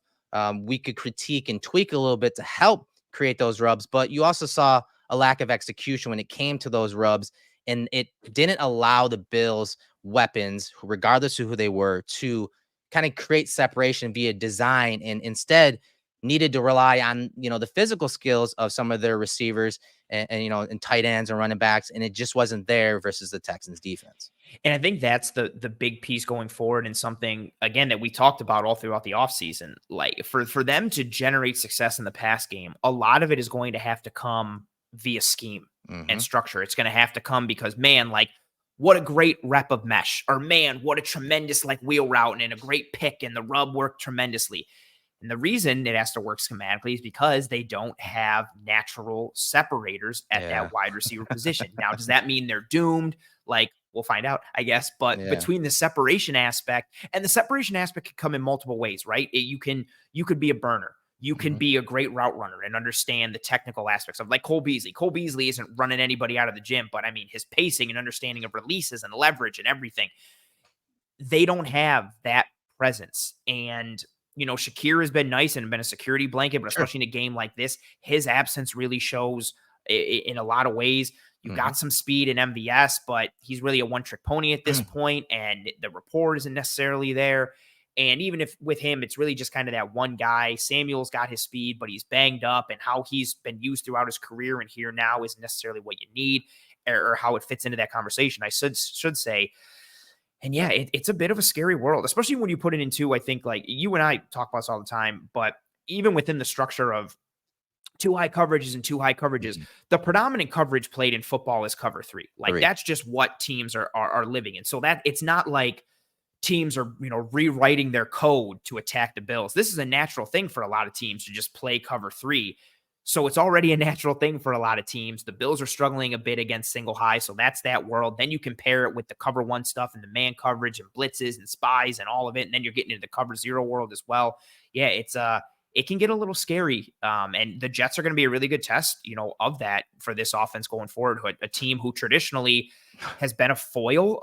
we could critique and tweak a little bit to help create those rubs, but you also saw a lack of execution when it came to those rubs, and it didn't allow the Bills' weapons, regardless of who they were, to kind of create separation via design, and instead needed to rely on, the physical skills of some of their receivers and tight ends and running backs. And it just wasn't there versus the Texans defense. And I think that's the big piece going forward, and something, again, that we talked about all throughout the offseason. Like for them to generate success in the pass game, a lot of it is going to have to come via scheme and structure. It's going to have to come because, man, like, what a great rep of mesh, or man, what a tremendous wheel route and a great pick, and the rub worked tremendously. And the reason it has to work schematically is because they don't have natural separators at that wide receiver position. Now, does that mean they're doomed? We'll find out, I guess. But between the separation aspect, and the separation aspect can come in multiple ways, right? You could be a burner. You can be a great route runner and understand the technical aspects of, like, Cole Beasley. Cole Beasley isn't running anybody out of the gym, but I mean, his pacing and understanding of releases and leverage and everything, they don't have that presence. And Shakir has been nice and been a security blanket, but especially in a game like this, his absence really shows in a lot of ways. You've got some speed in MVS, but he's really a one-trick pony at this point, and the rapport isn't necessarily there. And even if with him, it's really just kind of that one guy. Samuel's got his speed, but he's banged up, and how he's been used throughout his career and here now isn't necessarily what you need, or how it fits into that conversation, I should say. And yeah, it's a bit of a scary world, especially when you put it into, I think, like, you and I talk about this all the time, but even within the structure of 2 high coverages and 2 high coverages, the predominant coverage played in football is cover 3. That's just what teams are living in. So that it's not like teams are, rewriting their code to attack the Bills. This is a natural thing for a lot of teams to just play cover 3. So it's already a natural thing for a lot of teams. The Bills are struggling a bit against single high, so that's that world. Then you compare it with the cover 1 stuff and the man coverage and blitzes and spies and all of it, and then you're getting into the cover 0 world as well. Yeah, it can get a little scary, and the Jets are going to be a really good test, of that for this offense going forward. A team who traditionally has been a foil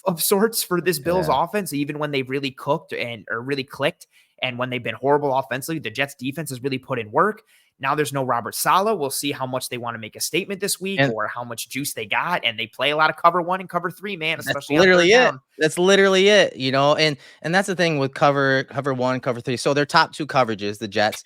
of sorts for this Bills offense, even when they've really cooked or really clicked, and when they've been horrible offensively, the Jets defense has really put in work. Now there's no Robert Saleh. We'll see how much they want to make a statement this week, or how much juice they got. And they play a lot of cover 1 and cover 3, man, especially that's literally it. That's literally it, and that's the thing with cover 1, cover 3. So their top 2 coverages, the Jets,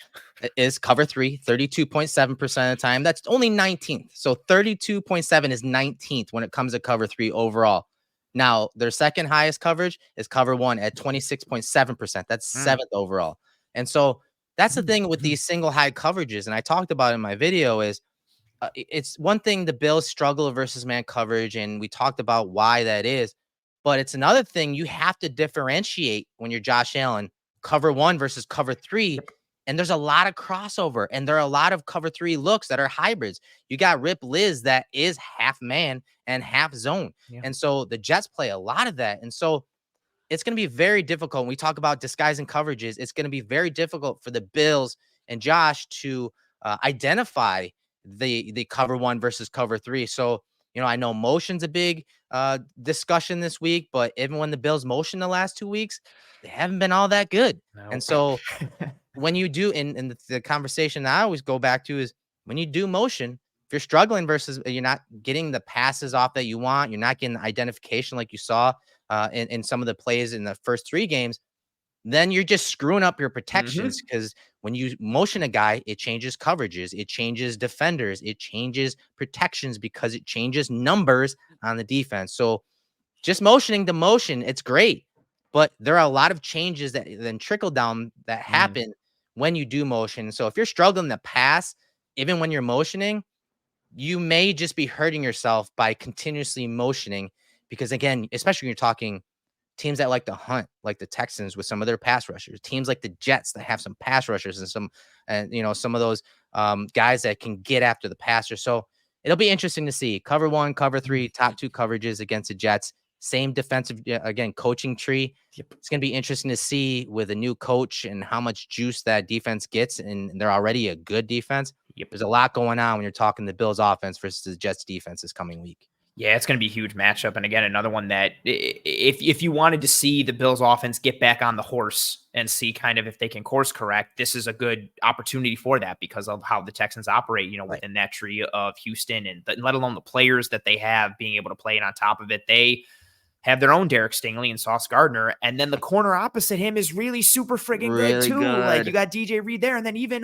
is cover 3, 32.7% of the time. That's only 19th. So 32.7 is 19th when it comes to cover 3 overall. Now, their second highest coverage is cover 1 at 26.7%. That's 7th overall. And so that's the thing with these single high coverages. And I talked about it in my video is it's one thing the Bills struggle versus man coverage. And we talked about why that is. But it's another thing you have to differentiate when you're Josh Allen, cover 1 versus cover 3. And there's a lot of crossover, and there are a lot of cover 3 looks that are hybrids. You got Rip Liz that is half man and half zone. Yeah. And so the Jets play a lot of that. And so it's going to be very difficult. When we talk about disguising coverages, it's going to be very difficult for the Bills and Josh to identify the cover 1 versus cover 3. So, I know motion's a big discussion this week, but even when the Bills motion the last 2 weeks, they haven't been all that good. No. And so when you do, in the conversation that I always go back to is when you do motion, if you're struggling versus you're not getting the passes off that you want, you're not getting the identification like you saw in some of the plays in the first 3 games, then you're just screwing up your protections, Mhm. because when you motion a guy, it changes coverages, it changes defenders, it changes protections because it changes numbers on the defense. So just motioning the motion, it's great. But there are a lot of changes that then trickle down that Mm. happen when you do motion. So if you're struggling to pass, even when you're motioning, you may just be hurting yourself by continuously motioning. Because again, especially when you're talking teams that like to hunt, like the Texans with some of their pass rushers, teams like the Jets that have some pass rushers and some of those guys that can get after the passer. So it'll be interesting to see cover one, cover three, top two coverages against the Jets. Same defensive, again, coaching tree. Yep. It's going to be interesting to see with a new coach and how much juice that defense gets. And they're already a good defense. Yep. There's a lot going on when you're talking the Bills offense versus the Jets defense this coming week. Yeah, it's going to be a huge matchup. And again, another one that if you wanted to see the Bills offense get back on the horse and see kind of if they can course correct, this is a good opportunity for that because of how the Texans operate, Right. within that tree of Houston and let alone the players that they have being able to play. And on top of it, they have their own Derek Stingley and Sauce Gardner. And then the corner opposite him is really super friggin' good Really too. Like you good. got DJ Reed there. And then even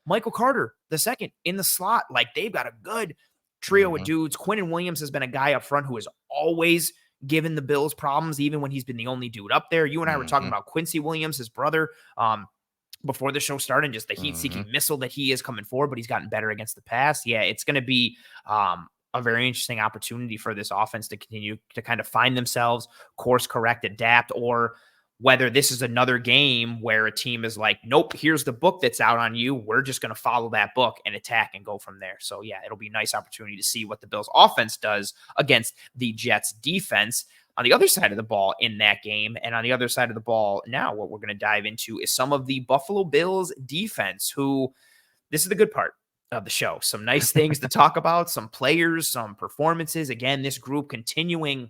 Michael Carter, the second in the slot. Like they've got a good trio of Mhm. dudes. Quinnen Williams has been a guy up front who has always given the Bills problems, even when he's been the only dude up there. You and I were talking Mhm. about Quincy Williams, his brother, before the show started, and just the heat-seeking Mhm. missile that he is coming forward, but he's gotten better against the pass. Yeah, it's going to be a very interesting opportunity for this offense to continue to kind of find themselves, course correct, adapt, or whether this is another game where a team is like, nope, here's the book that's out on you. We're just going to follow that book and attack and go from there. So, yeah, it'll be a nice opportunity to see what the Bills offense does against the Jets defense. On the other side of the ball in that game, and on the other side of the ball now, what we're going to dive into is some of the Buffalo Bills defense, who this is the good part of the show. Some nice things to talk about, some players, some performances. Again, this group continuing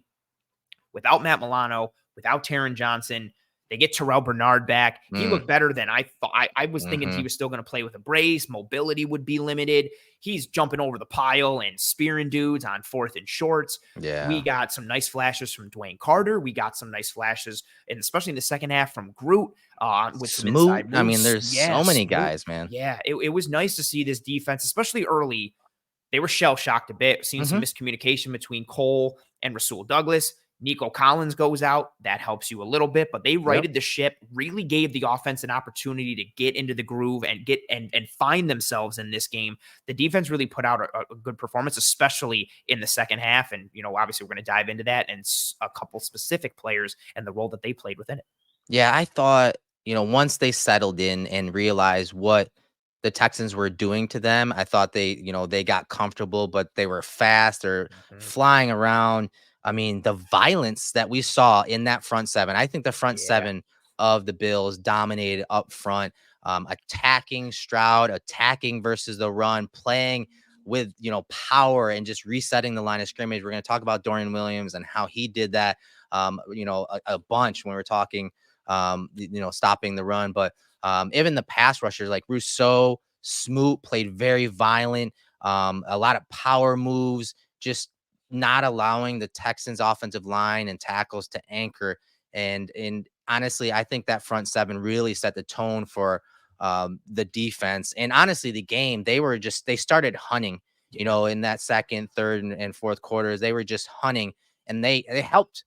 without Matt Milano, without Taron Johnson. They get Terrel Bernard back. He Mm. looked better than I thought. I was thinking he Mhm. was still going to play with a brace. Mobility would be limited. He's jumping over the pile and spearing dudes on fourth and shorts. We Yeah. got some nice flashes from Dwayne Carter. We got some nice flashes, and especially in the second half from Groot with some Smoot. inside I mean, moves. there's so Yes, many guys, man. yeah, it was nice to see this defense, especially early. They were shell shocked a bit, seeing some Mhm. miscommunication between Cole and Rasul Douglas. Nico Collins goes out. That helps you a little bit, but they Yep. righted the ship, really gave the offense an opportunity to get into the groove and get and find themselves in this game. The defense really put out a good performance, especially in the second half. And, obviously we're going to dive into that and a couple specific players and the role that they played within it. Yeah, I thought, once they settled in and realized what the Texans were doing to them, I thought they got comfortable, but they were fast or Mhm. flying around. I mean, the violence that we saw in that front seven, I think the front Yeah. seven of the Bills dominated up front, attacking Stroud, attacking versus the run, playing with, power and just resetting the line of scrimmage. We're going to talk about Dorian Williams and how he did that, a bunch when we're talking stopping the run. But even the pass rushers like Rousseau, Smoot played very violent, a lot of power moves, just not allowing the Texans offensive line and tackles to anchor. And honestly, I think that front seven really set the tone for the defense. And honestly, the game, they started hunting, Yeah. in that second, third, and fourth quarters. They were just hunting, and they helped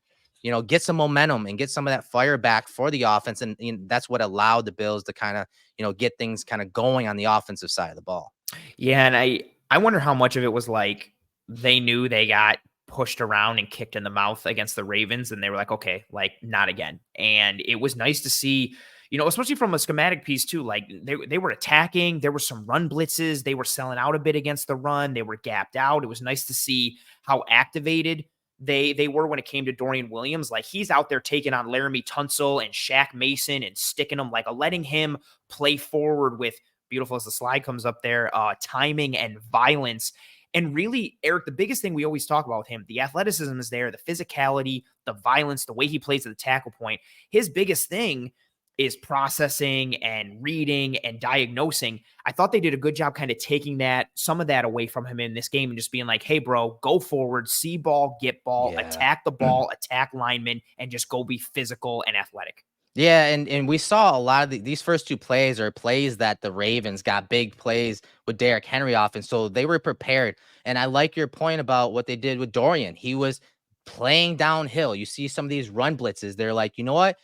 get some momentum and get some of that fire back for the offense. And that's what allowed the Bills to kind of, get things kind of going on the offensive side of the ball. Yeah, and I wonder how much of it was like they knew they got pushed around and kicked in the mouth against the Ravens, and they were like, okay, like not again. And it was nice to see, especially from a schematic piece too. Like they were attacking. There were some run blitzes. They were selling out a bit against the run. They were gapped out. It was nice to see how activated they were when it came to Dorian Williams. Like he's out there taking on Laramie Tunsil and Shaq Mason and sticking them, like letting him play forward with, beautiful as the slide comes up there, timing and violence. And really, Eric, the biggest thing we always talk about with him, the athleticism is there, the physicality, the violence, the way he plays at the tackle point. His biggest thing is processing and reading and diagnosing. I thought they did a good job kind of taking some of that away from him in this game and just being like, hey, bro, go forward, see ball, get ball, Yeah. attack the ball, attack linemen, and just go be physical and athletic. Yeah, and we saw a lot of these first two plays are plays that the Ravens got big plays with Derrick Henry off, and so they were prepared. And I like your point about what they did with Dorian. He was playing downhill. You see some of these run blitzes. They're like, you know what?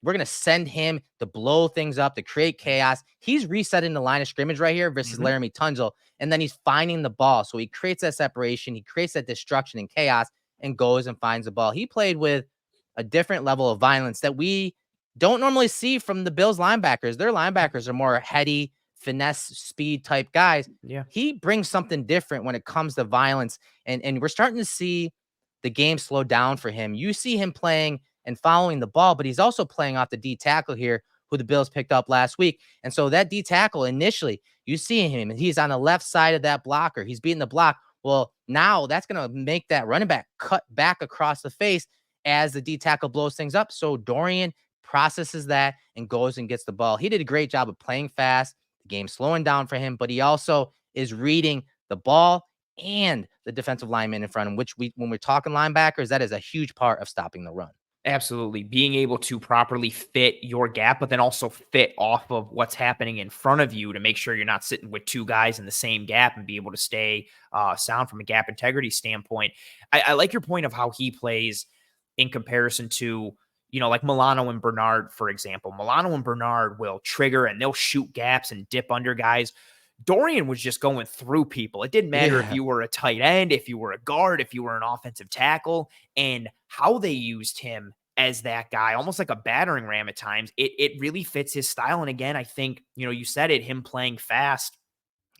We're gonna send him to blow things up, to create chaos. He's resetting the line of scrimmage right here versus Mhm. Laramie Tunzel, and then he's finding the ball. So he creates that separation, he creates that destruction and chaos, and goes and finds the ball. He played with a different level of violence that we don't normally see from the Bills linebackers. Their linebackers are more heady, finesse, speed type guys. Yeah. He brings something different when it comes to violence, and we're starting to see the game slow down for him. You see him playing and following the ball, but he's also playing off the D tackle here, who the Bills picked up last week. And so that D tackle initially, you see him, and he's on the left side of that blocker. He's beating the block. Well, now that's going to make that running back cut back across the face as the D tackle blows things up. So Dorian processes that and goes and gets the ball. He did a great job of playing fast, the game slowing down for him, but he also is reading the ball and the defensive lineman in front of him, which when we're talking linebackers, that is a huge part of stopping the run. Absolutely. Being able to properly fit your gap, but then also fit off of what's happening in front of you to make sure you're not sitting with two guys in the same gap and be able to stay sound from a gap integrity standpoint. I like your point of how he plays in comparison to, like Milano and Bernard, for example. Milano and Bernard will trigger and they'll shoot gaps and dip under guys. Dorian was just going through people. It didn't matter if Yeah. you were a tight end, if you were a guard, if you were an offensive tackle, and how they used him as that guy, almost like a battering ram at times. It really fits his style. And again, I think, you said it, him playing fast.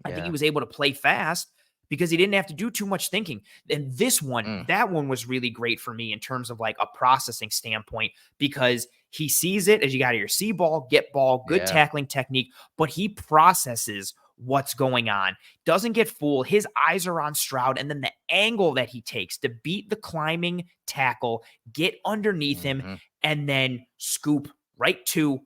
I think he Yeah. was able to play fast because he didn't have to do too much thinking. And this one, Mm, that one was really great for me in terms of like a processing standpoint because he sees it as you got your see ball, get ball, good yeah. tackling technique, but he processes what's going on, doesn't get fooled. His eyes are on Stroud, and then the angle that he takes to beat the climbing tackle, get underneath him, Hmm. and then scoop right to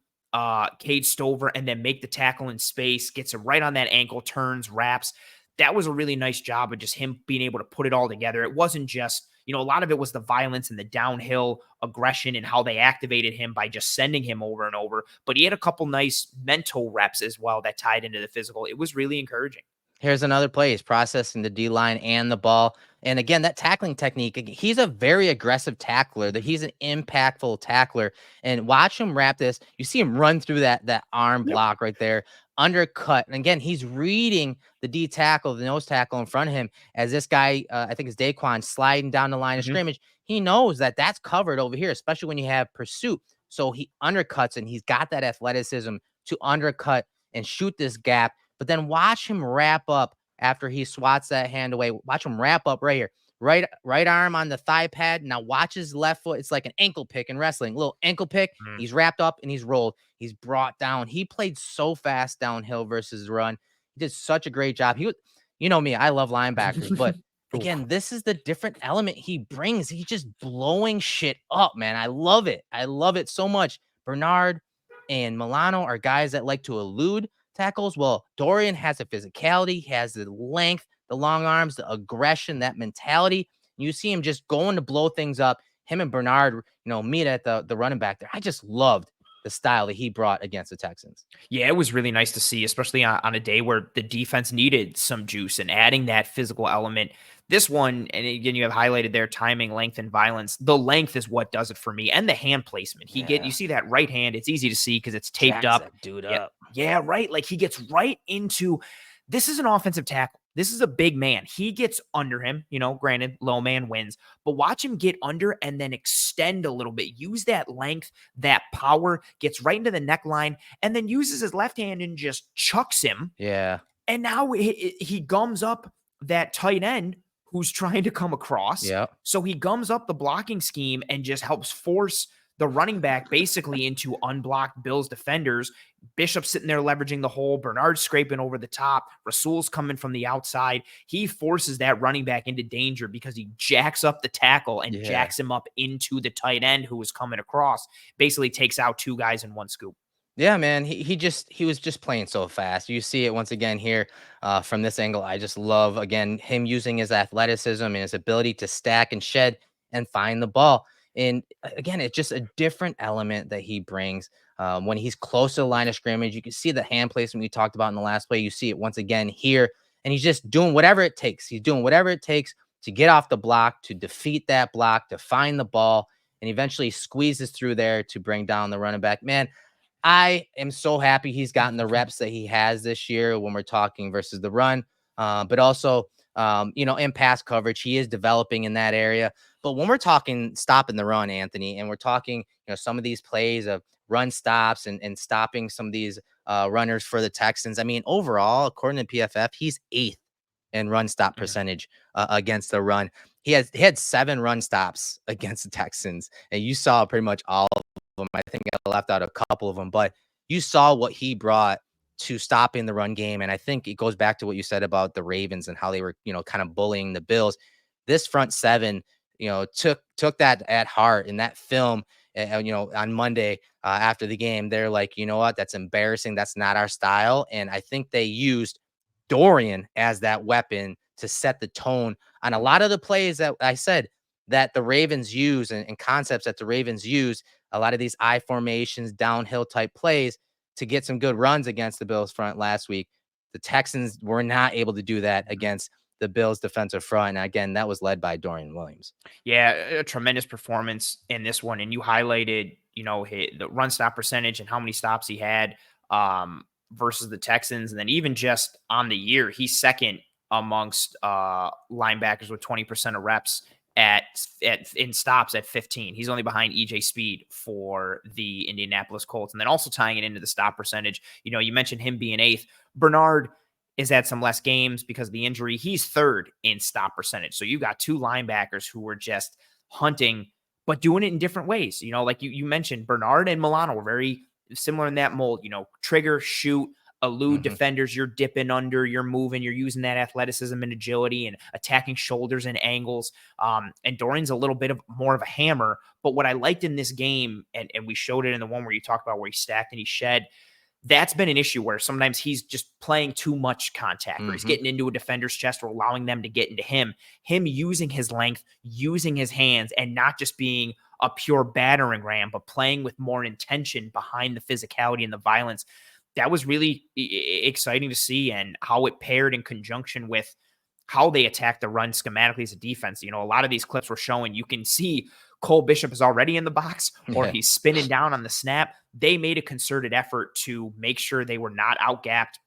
Cade Stover and then make the tackle in space, gets it right on that ankle, turns, wraps. That was a really nice job of just him being able to put it all together. It wasn't just, a lot of it was the violence and the downhill aggression and how they activated him by just sending him over and over. But he had a couple nice mental reps as well that tied into the physical. It was really encouraging. Here's another play. He's processing the D line and the ball. And again, that tackling technique, he's a very aggressive tackler, that he's an impactful tackler. And watch him wrap this. You see him run through that arm Yep. block right there, undercut. And again, he's reading the D tackle, the nose tackle in front of him as this guy, I think it's Daquan, sliding down the line of Mhm. scrimmage. He knows that that's covered over here, especially when you have pursuit. So he undercuts, and he's got that athleticism to undercut and shoot this gap. But then watch him wrap up after he swats that hand away. Watch him wrap up right here. Right arm on the thigh pad. Now watch his left foot. It's like an ankle pick in wrestling. Little ankle pick. Mm. He's wrapped up and he's rolled. He's brought down. He played so fast downhill versus run. He did such a great job. He was, you know me, I love linebackers, but Oof. again, this is the different element he brings. He's just blowing shit up, man. I love it. I love it so much. Bernard and Milano are guys that like to elude tackles. Well, Dorian has the physicality, has the length, the long arms, the aggression, that mentality. You see him just going to blow things up. Him and Bernard, meet at the running back there. I just loved the style that he brought against the Texans. Yeah, it was really nice to see, especially on a day where the defense needed some juice and adding that physical element. This one, and again, you have highlighted their timing, length, and violence. The length is what does it for me, and the hand placement. You Yeah. see that right hand. It's easy to see because it's taped Jacks up. that dude Yeah, up. yeah, right. Like he gets right into. This is an offensive tackle. This is a big man. He gets under him. Granted, low man wins, but watch him get under and then extend a little bit. Use that length, that power. Gets right into the neckline and then uses his left hand and just chucks him. Yeah. And now he gums up that tight end who's trying to come across. Yeah. So he gums up the blocking scheme and just helps force the running back basically into unblocked Bills defenders. Bishop's sitting there leveraging the hole. Bernard scraping over the top. Rasul's coming from the outside. He forces that running back into danger because he jacks up the tackle and Yeah. jacks him up into the tight end who was coming across. Basically takes out two guys in one scoop. Yeah, man. He was just playing so fast. You see it once again here from this angle. I just love again him using his athleticism and his ability to stack and shed and find the ball. And again, it's just a different element that he brings. When he's close to the line of scrimmage, you can see the hand placement we talked about in the last play. You see it once again here, and he's just doing whatever it takes. He's doing whatever it takes to get off the block, to defeat that block, to find the ball, and eventually squeezes through there to bring down the running back. Man, I am so happy he's gotten the reps that he has this year when we're talking versus the run, but also, in pass coverage, he is developing in that area. But when we're talking stopping the run, Anthony, and we're talking, some of these plays of run stops and stopping some of these runners for the Texans. I mean, overall, according to PFF, he's 8th in run stop percentage against the run. He had 7 run stops against the Texans, and you saw pretty much all of them. I think I left out a couple of them, but you saw what he brought to stopping the run game. And I think it goes back to what you said about the Ravens and how they were, kind of bullying the Bills. This front seven, took that at heart in that film. On Monday after the game, they're like, you know what, that's embarrassing. That's not our style. And I think they used Dorian as that weapon to set the tone on a lot of the plays that I said that the Ravens use and concepts that the Ravens use, a lot of these I formations, downhill type plays to get some good runs against the Bills front last week. The Texans were not able to do that against the Bills defensive front. And again, that was led by Dorian Williams. Yeah, a tremendous performance in this one. And you highlighted, the run stop percentage and how many stops he had versus the Texans. And then even just on the year, he's second amongst linebackers with 20% of reps in stops at 15. He's only behind EJ Speed for the Indianapolis Colts. And then also tying it into the stop percentage, you mentioned him being 8th. Bernard is at some less games because of the injury. He's 3rd in stop percentage. So you got 2 linebackers who were just hunting, but doing it in different ways. Like you mentioned, Bernard and Milano were very similar in that mold. Trigger, shoot, elude defenders. You're dipping under, you're moving, you're using that athleticism and agility and attacking shoulders and angles. And Dorian's a little bit more of a hammer. But what I liked in this game, and we showed it in the one where you talked about where he stacked and he shed, that's been an issue where sometimes he's just playing too much contact or he's getting into a defender's chest or allowing them to get into him using his length, using his hands, and not just being a pure battering ram, but playing with more intention behind the physicality and the violence. That was really exciting to see, and how it paired in conjunction with how they attack the run schematically as a defense. A lot of these clips were showing, you can see Cole Bishop is already in the box or he's spinning down on the snap. They made a concerted effort to make sure they were not out-gapped,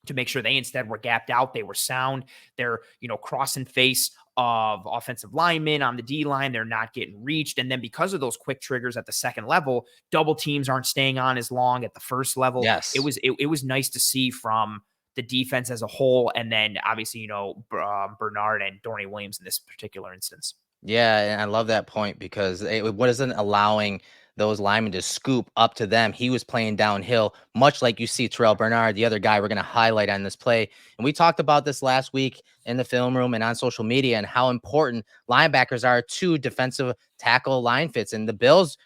to make sure they instead were gapped out. They were sound. They're, crossing face of offensive linemen on the D line. They're not getting reached. And then because of those quick triggers at the second level, double teams aren't staying on as long at the first level. Yes. It was nice to see from the defense as a whole. And then obviously, Bernard and Dorian Williams in this particular instance. Yeah, and I love that point because it wasn't allowing those linemen to scoop up to them. He was playing downhill, much like you see Terrel Bernard, the other guy we're going to highlight on this play. And we talked about this last week in the film room and on social media and how important linebackers are to defensive tackle line fits. And the Bills,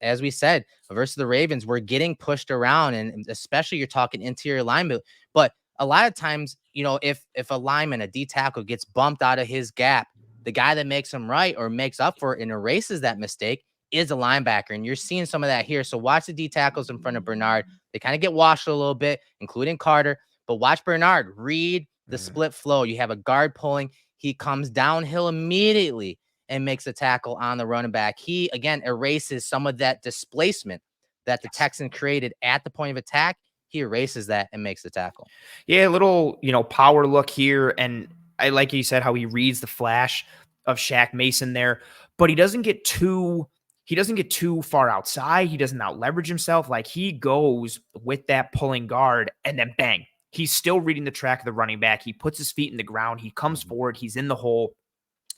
as we said, versus the Ravens, were getting pushed around, and especially you're talking interior linemen. But a lot of times, if a lineman, a D tackle, gets bumped out of his gap, the guy that makes him right or makes up for it and erases that mistake is a linebacker. And you're seeing some of that here. So watch the D tackles in front of Bernard. They kind of get washed a little bit, including Carter. But watch Bernard read the split flow. You have a guard pulling. He comes downhill immediately and makes a tackle on the running back. He, again, erases some of that displacement that the Texan created at the point of attack. He erases that and makes the tackle. Yeah, a little, power look here. And I like you said how he reads the flash of Shaq Mason there, but he doesn't get too far outside. He doesn't out leverage himself. Like, he goes with that pulling guard and then bang, he's still reading the track of the running back. He puts his feet in the ground. He comes forward. He's in the hole.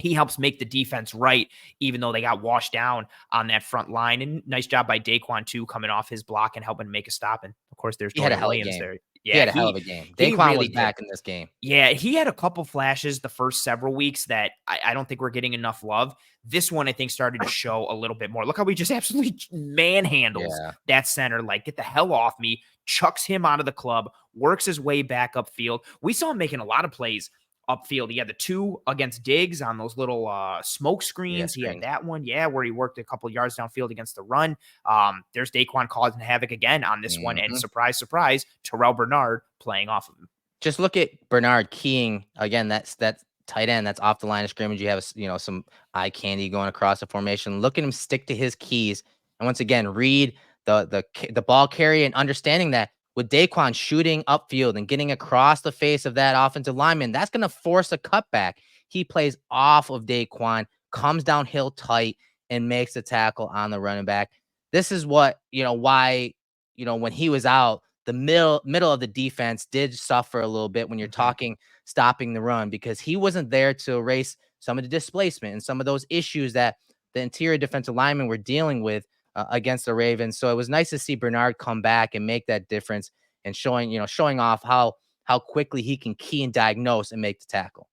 He helps make the defense right, even though they got washed down on that front line. And nice job by Daquan too, coming off his block and helping make a stop. And of course, there's Dorian Williams there. Yeah, he had a hell of a game. Daquan was back in this game. Yeah, he had a couple flashes the first several weeks that I don't think we're getting enough love. This one, I think, started to show a little bit more. Look how he just absolutely manhandles that center. Like, get the hell off me. Chucks him out of the club. Works his way back upfield. We saw him making a lot of plays upfield. He had the 2 against Diggs on those little smoke Yeah, screens. He had screens. that one, where he worked a couple yards downfield against the run. There's Daquan causing havoc again on this one, and Mhm. surprise, surprise, Terrel Bernard playing off of him. Just look at Bernard keying again. That's tight end. That's off the line of scrimmage. You have some eye candy going across the formation. Look at him stick to his keys, and once again read the ball carry and understanding that with Daquan shooting upfield and getting across the face of that offensive lineman, that's going to force a cutback. He plays off of Daquan, comes downhill tight, and makes the tackle on the running back. This is what why when he was out, the middle of the defense did suffer a little bit when you're Mhm. talking stopping the run, because he wasn't there to erase some of the displacement and some of those issues that the interior defensive linemen were dealing with against the Ravens. So it was nice to see Bernard come back and make that difference, and showing off how quickly he can key and diagnose and make the tackle.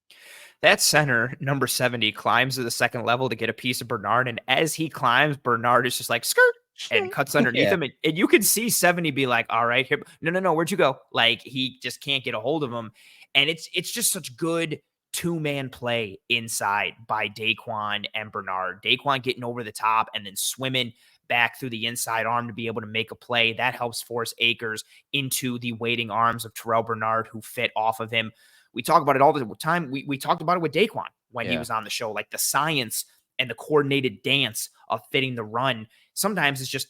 That center, number 70, climbs to the second level to get a piece of Bernard. And as he climbs, Bernard is just like, skirt, and cuts underneath Yeah. him. And you can see 70 be like, all right, here. No, where'd you go? Like, he just can't get a hold of him. And it's just such good two-man play inside by Daquan and Bernard. Daquan getting over the top and then swimming back through the inside arm to be able to make a play. That helps force Akers into the waiting arms of Terrel Bernard, who fit off of him. We talk about it all the time. We talked about it with Daquan when he Yeah. was on the show, like the science and the coordinated dance of fitting the run. Sometimes it's just,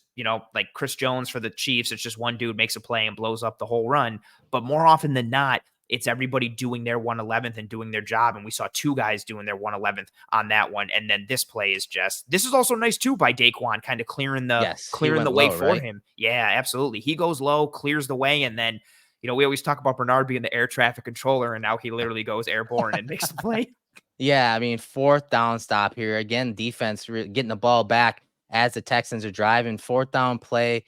like Chris Jones for the Chiefs. It's just one dude makes a play and blows up the whole run. But more often than not, it's everybody doing their 111th and doing their job. And we saw 2 guys doing their 111th on that one. And then this play is this is also nice too by Daquan, kind of clearing the Yes, he went way low, for right? him. Yeah, absolutely. He goes low, clears the way, and then we always talk about Bernard being the air traffic controller, and now he literally goes airborne and makes the play. Yeah, I mean, fourth down stop here. Again, defense getting the ball back as the Texans are driving. Fourth down play.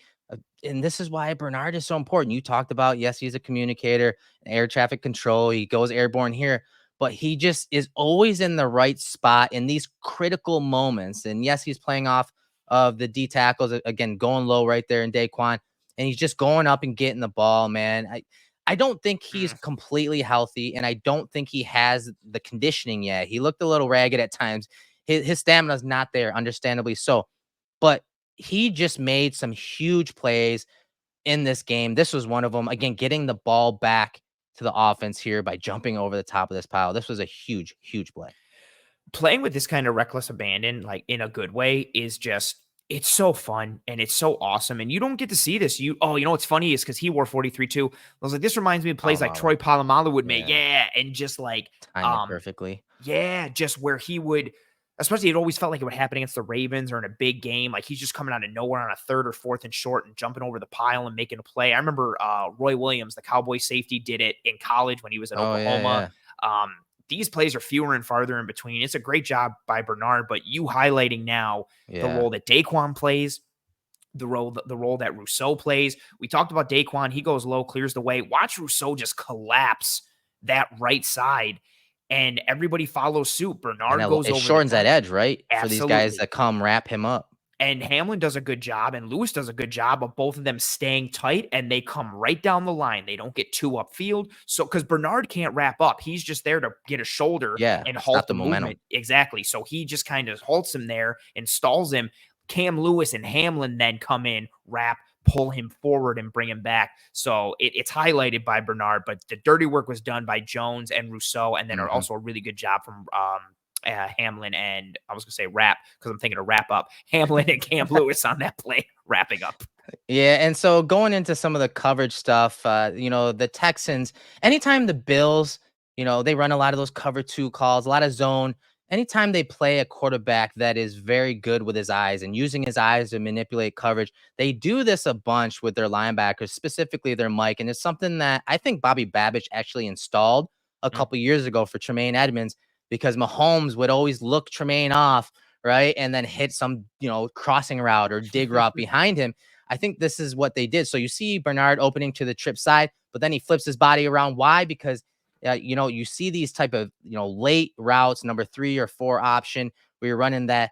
And this is why Bernard is so important. You talked about, yes, he's a communicator, air traffic control. He goes airborne here, but he just is always in the right spot in these critical moments. And yes, he's playing off of the D tackles, again, going low right there in Daquan. And he's just going up and getting the ball, man. I don't think he's Mm. completely healthy, and I don't think he has the conditioning yet. He looked a little ragged at times. His stamina's not there, understandably so. But he just made some huge plays in this game. This was one of them. Again, getting the ball back to the offense here by jumping over the top of this pile. This was a huge, huge play. Playing with this kind of reckless abandon, like in a good way, is just it's so fun and it's so awesome. And you don't get to see this. What's funny is because he wore 43 too. I was like, this reminds me of plays like Polamalu. Troy Polamalu would make. Yeah. Yeah. And just like, Timed it perfectly. yeah, just where he would, especially it always felt like it would happen against the Ravens or in a big game. Like he's just coming out of nowhere on a 3rd or 4th and short and jumping over the pile and making a play. I remember Roy Williams, the Cowboy safety, did it in college when he was at Oh, yeah, Oklahoma. yeah. These plays are fewer and farther in between. It's a great job by Bernard, but you highlighting now the Yeah. role that Daquan plays, the role that Rousseau plays. We talked about Daquan. He goes low, clears the way. Watch Rousseau just collapse that right side, and everybody follows suit. And Bernard goes it over the shortens that top. edge, right? For these guys Absolutely. that come wrap him up. And Hamlin does a good job, and Lewis does a good job of both of them staying tight, and they come right down the line. They don't get too upfield. So, because Bernard can't wrap up, he's just there to get a shoulder Yeah. and Stop halt the the momentum. movement. Exactly. So he just kind of halts him there and stalls him. Cam Lewis and Hamlin then come in, wrap, pull him forward, and bring him back. So it's highlighted by Bernard, but the dirty work was done by Jones and Rousseau, and then also a really good job from Hamlin and I was going to say wrap because I'm thinking of wrap up. Hamlin and Cam Lewis on that play, wrapping up. Yeah, and so going into some of the coverage stuff, the Texans, anytime the Bills, they run a lot of those cover 2 calls, a lot of zone. Anytime they play a quarterback that is very good with his eyes and using his eyes to manipulate coverage, they do this a bunch with their linebackers, specifically their Mike. And it's something that I think Bobby Babich actually installed a couple years ago for Tremaine Edmonds, because Mahomes would always look Tremaine off, right? And then hit some, crossing route or dig route behind him. I think this is what they did. So you see Bernard opening to the trip side, but then he flips his body around. Why? Because you see these type of late routes, number 3 or 4 option, where you're running that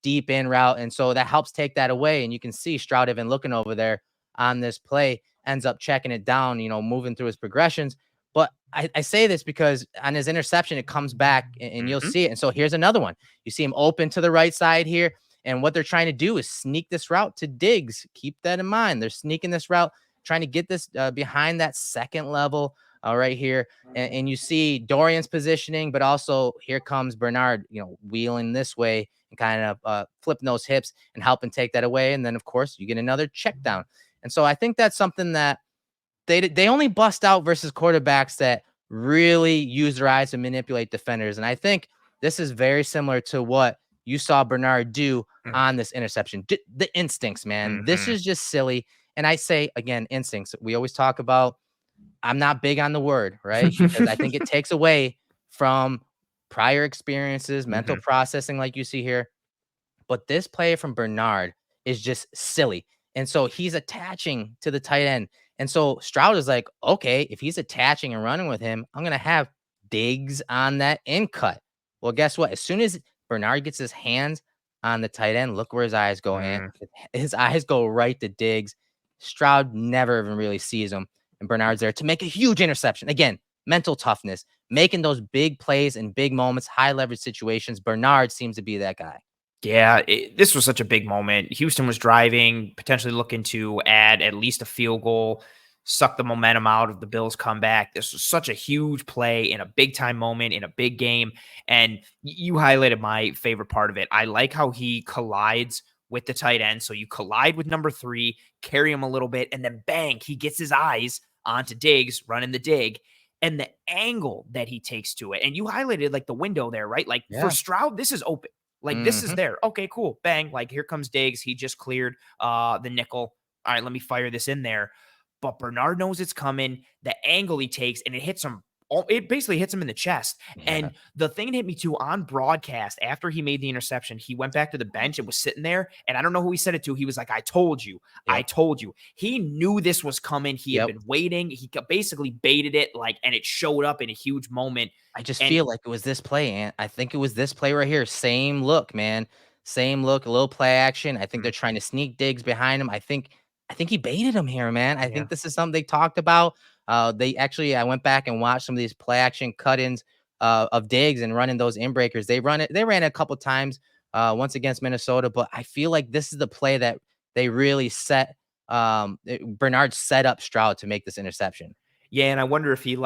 deep in route, and so that helps take that away. And you can see Stroud even looking over there on this play, ends up checking it down, moving through his progressions. But I say this because on his interception, it comes back and you'll Mhm. see it. And so here's another one. You see him open to the right side here. And what they're trying to do is sneak this route to Diggs. Keep that in mind. They're sneaking this route, trying to get this behind that second level right here. And you see Dorian's positioning, but also here comes Bernard, wheeling this way and kind of flipping those hips and helping take that away. And then, of course, you get another check down. And so I think that's something that they only bust out versus quarterbacks that really use their eyes to manipulate defenders. And I think this is very similar to what you saw Bernard do Mm. on this interception. The instincts, man. This Mhm. is just silly. And I say again, instincts. We always talk about I'm not big on the word, right? Because I think it takes away from prior experiences, mental Mhm. processing, like you see here. But this play from Bernard is just silly. And so he's attaching to the tight end. And so Stroud is like, okay, if he's attaching and running with him, I'm going to have Diggs on that in cut. Well, guess what? As soon as Bernard gets his hands on the tight end, look where his eyes go, Ant. Mm. His eyes go right to Diggs. Stroud never even really sees him. And Bernard's there to make a huge interception. Again, mental toughness, making those big plays in big moments, high leverage situations. Bernard seems to be that guy. Yeah, this was such a big moment. Houston was driving, potentially looking to add at least a field goal, suck the momentum out of the Bills' comeback. This was such a huge play in a big time moment in a big game. And you highlighted my favorite part of it. I like how he collides with the tight end. So you collide with number 3, carry him a little bit, and then bang, he gets his eyes onto Diggs running the dig. And the angle that he takes to it. And you highlighted like the window there, right? Like for Yeah. Stroud, this is open. Like this is Mhm. there. Okay, cool. Bang. Like here comes Diggs. He just cleared the nickel. All right, let me fire this in there. But Bernard knows it's coming. The angle he takes and it hits him. It basically hits him in the chest. Yeah. And the thing that hit me too on broadcast after he made the interception, he went back to the bench and was sitting there. And I don't know who he said it to. He was like, I told you. I Yep. told you. He knew this was coming. He had Yep. been waiting. He basically baited it, and it showed up in a huge moment. I just And feel like it was this play, and I think it was this play right here. Same look, man. Same look, a little play action. I think they're trying to sneak Diggs behind him. I think he baited him here, man. I yeah. think this is something they talked about. They actually, I went back and watched some of these play action cut-ins of Diggs and running those in breakers. They ran it a couple times once against Minnesota, but I feel like this is the play that they really Bernard set up Stroud to make this interception. Yeah, and I wonder if he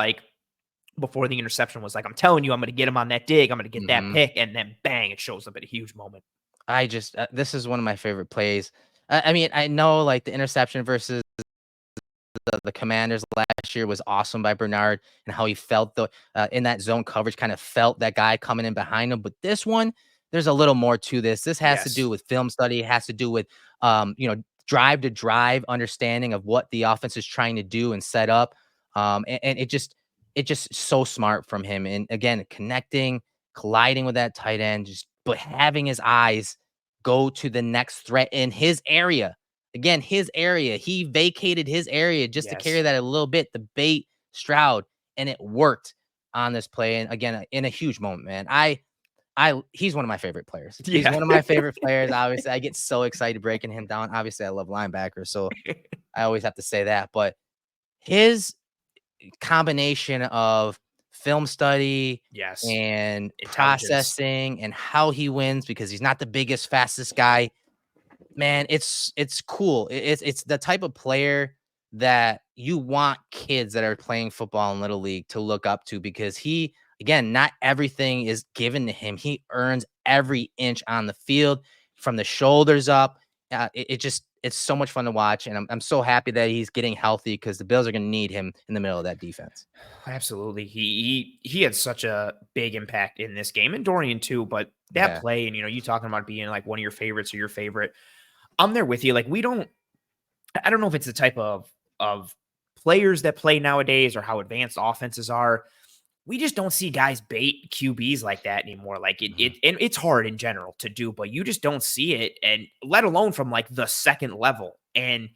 before the interception was like, I'm telling you, I'm going to get him on that dig. I'm going to get that Mhm. pick. And then bang, it shows up at a huge moment. This is one of my favorite plays. I mean, I know like the interception versus the Commanders last year was awesome by Bernard and how he felt in that zone coverage, kind of felt that guy coming in behind him. But this one, there's a little more to this. This has to do Yes. with film study. It has to do with, drive to drive understanding of what the offense is trying to do and set up. And it just so smart from him. And again, connecting, colliding with that tight end, but having his eyes go to the next threat in his area. Again, his area. He vacated his area just to carry Yes. that a little bit, the bait Stroud, and it worked on this play. And again, in a huge moment, man. He's one of my favorite players. He's Yeah. one of my favorite players. Obviously, I get so excited breaking him down. Obviously, I love linebackers, so I always have to say that. But his combination of film study Yes. and Intelligence. processing and how he wins because he's not the biggest, fastest guy. Man, it's cool. It's the type of player that you want kids that are playing football in little league to look up to because he again, not everything is given to him. He earns every inch on the field from the shoulders up. It's so much fun to watch, and I'm so happy that he's getting healthy because the Bills are going to need him in the middle of that defense. Absolutely. He had such a big impact in this game and Dorian too, but that Yeah. play and you talking about being like one of your favorites or your favorite. I'm there with you. Like I don't know if it's the type of players that play nowadays or how advanced offenses are. We just don't see guys bait QBs like that anymore. Like Mhm. and it's hard in general to do, but you just don't see it, and let alone from like the second level. And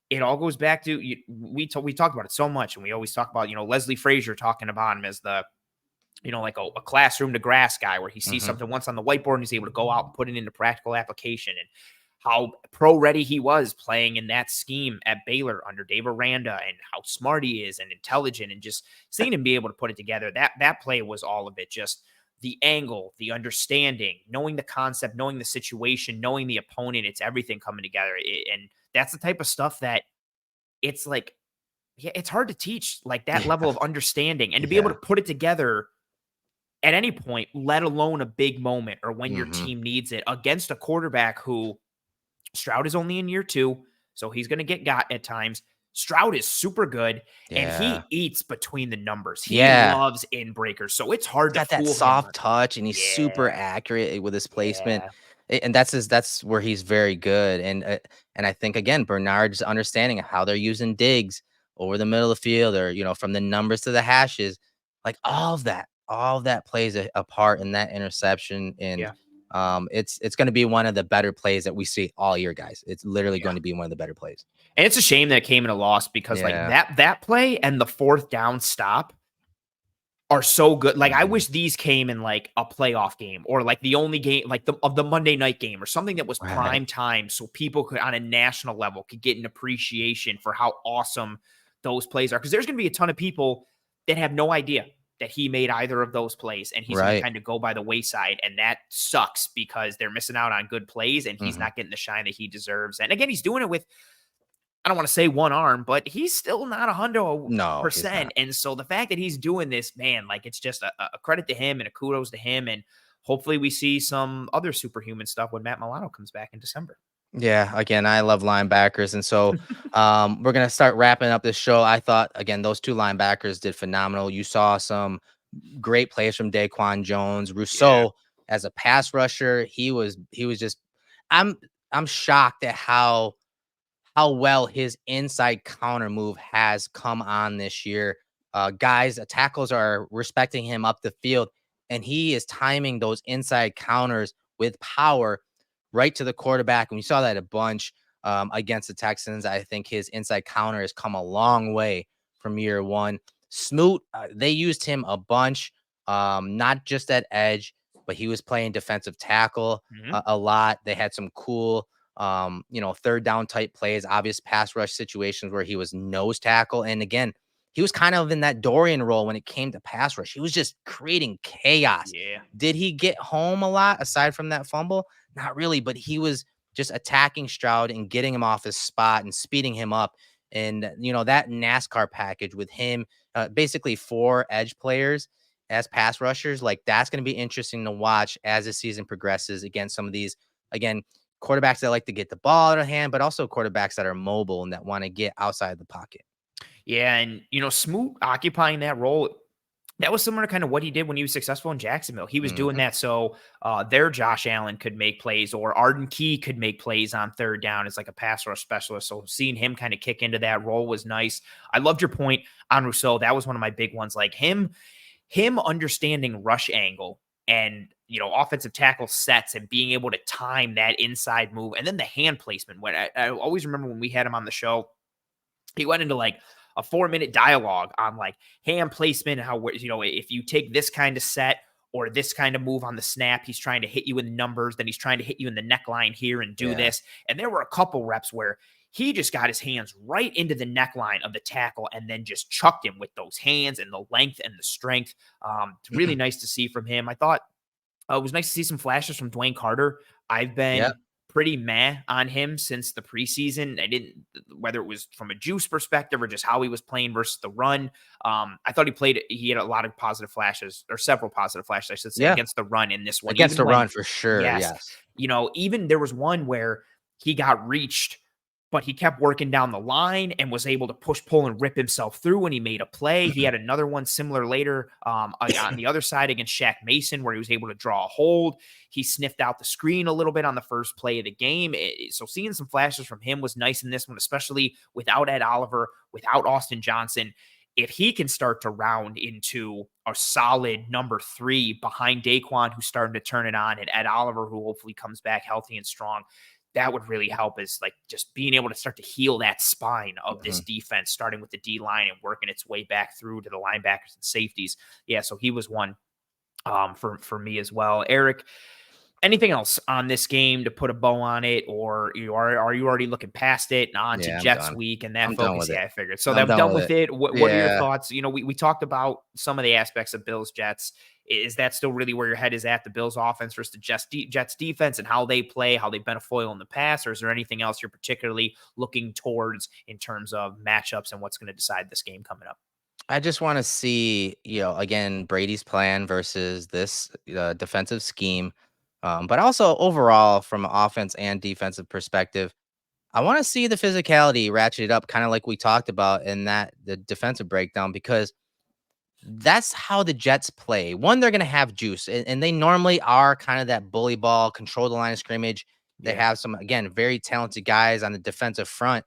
it all goes back to we talked about it so much, and we always talk about Leslie Frazier talking about him as the like a classroom to grass guy, where he sees Mhm. something once on the whiteboard and he's able to go out and put it into practical application. how pro-ready he was playing in that scheme at Baylor under Dave Aranda, and how smart he is and intelligent, and just seeing him be able to put it together. That play was all of it. Just the angle, the understanding, knowing the concept, knowing the situation, knowing the opponent. It's everything coming together. And that's the type of stuff that it's like, yeah, it's hard to teach, like that Yeah. level of understanding and to be able Yeah. to put it together at any point, let alone a big moment or when your Mhm. team needs it against a quarterback who Stroud is only in year 2, so he's gonna get got at times. Stroud is super good, and Yeah. he eats between the numbers. He Yeah. loves in breakers, so it's He's hard to got that fool him on. soft touch, and he's super Yeah, accurate with his placement, yeah, and that's where he's very good, and I think, again, Bernard's understanding of how they're using digs over the middle of the field, or, from the numbers to the hashes, like, all of that plays a part in that interception, and, yeah, it's gonna be one of the better plays that we see all year, guys. It's literally yeah. going to be one of the better plays. And it's a shame that it came in a loss because, like, Yeah. that play and the 4th down stop are so good. Like, I Mhm. wish these came in, like, a playoff game or, like, the only game, like, the Monday night game or something that was Right. prime time so people could, on a national level, could get an appreciation for how awesome those plays are. Because there's gonna be a ton of people that have no idea that he made either of those plays, and he's gonna Right. kinda go by the wayside, and that sucks because they're missing out on good plays, and he's Mhm. not getting the shine that he deserves. And again, he's doing it with, I don't want to say one arm, but he's still not a hundo No, he's percent. not. And so the fact that he's doing this, man, like it's just a credit to him and a kudos to him. And hopefully we see some other superhuman stuff when Matt Milano comes back in December. Yeah, again, I love linebackers, and so we're gonna start wrapping up this show. I thought, again, those two linebackers did phenomenal. You saw some great plays from Daquan Jones, Yeah. Rousseau as a pass rusher. He was just. I'm I'm shocked at how well his inside counter move has come on this year. Tackles are respecting him up the field, and he is timing those inside counters with power right to the quarterback. And we saw that a bunch against the Texans. I think his inside counter has come a long way from year one. Smoot, they used him a bunch, not just at edge, but he was playing defensive tackle Mhm. a lot. They had some cool third down type plays, obvious pass rush situations where he was nose tackle. And again, he was kind of in that Dorian role when it came to pass rush. He was just creating chaos. Yeah. Did he get home a lot aside from that fumble? Not really, but he was just attacking Stroud and getting him off his spot and speeding him up. And, that NASCAR package with him, basically 4 edge players as pass rushers, like that's going to be interesting to watch as the season progresses against some of these, again, quarterbacks that like to get the ball out of hand, but also quarterbacks that are mobile and that want to get outside the pocket. Yeah. And, Smoot occupying that role, that was similar to kind of what he did when he was successful in Jacksonville. He was doing Mhm. that so their Josh Allen could make plays, or Arden Key could make plays on third down as like a pass rush specialist. So seeing him kind of kick into that role was nice. I loved your point on Rousseau. That was one of my big ones. Like him understanding rush angle and offensive tackle sets and being able to time that inside move, and then the hand placement. When I always remember when we had him on the show, he went into like a 4-minute dialogue on like hand placement, how if you take this kind of set or this kind of move on the snap, he's trying to hit you in numbers, then he's trying to hit you in the neckline here and do Yeah. this. And there were a couple reps where he just got his hands right into the neckline of the tackle and then just chucked him with those hands and the length and the strength. It's really nice to see from him. I thought it was nice to see some flashes from Dwayne Carter. I've Yep. been pretty meh on him since the preseason. I didn't, whether it was from a juice perspective or just how he was playing versus the run. I thought he had a lot of positive flashes, or several positive flashes, I should say, Yeah. against the run in this one. Against Even the when, run for sure. yes, Yes. even there was one where he got reached, but he kept working down the line and was able to push, pull, and rip himself through when he made a play. He had another one similar later on the other side against Shaq Mason, where he was able to draw a hold. He sniffed out the screen a little bit on the first play of the game. So seeing some flashes from him was nice in this one, especially without Ed Oliver, without Austin Johnson. If he can start to round into a solid number 3 behind Daquan, who's starting to turn it on, and Ed Oliver, who hopefully comes back healthy and strong, that would really help, is like just being able to start to heal that spine of this Mhm. defense, starting with the D line and working its way back through to the linebackers and safeties. Yeah, so he was one for me as well. Erik, Anything else on this game to put a bow on it, or are you already looking past it and on to Yeah, I'm Jets done. week and that I'm done focus? with it. Yeah, I figured. So I'm I'm done done with with it. it. What are your Yeah. thoughts? We talked about some of the aspects of Bills Jets. Is that still really where your head is at? The Bills offense versus the Jets defense and how they play, how they've been a foil in the past, or is there anything else you're particularly looking towards in terms of matchups and what's going to decide this game coming up? I just want to see, again, Brady's plan versus this defensive scheme. But also overall, from an offense and defensive perspective, I want to see the physicality ratcheted up, kind of like we talked about in the defensive breakdown, because that's how the Jets play. One, they're going to have juice, and they normally are kind of that bully ball, control the line of scrimmage. They Yeah. have some, again, very talented guys on the defensive front.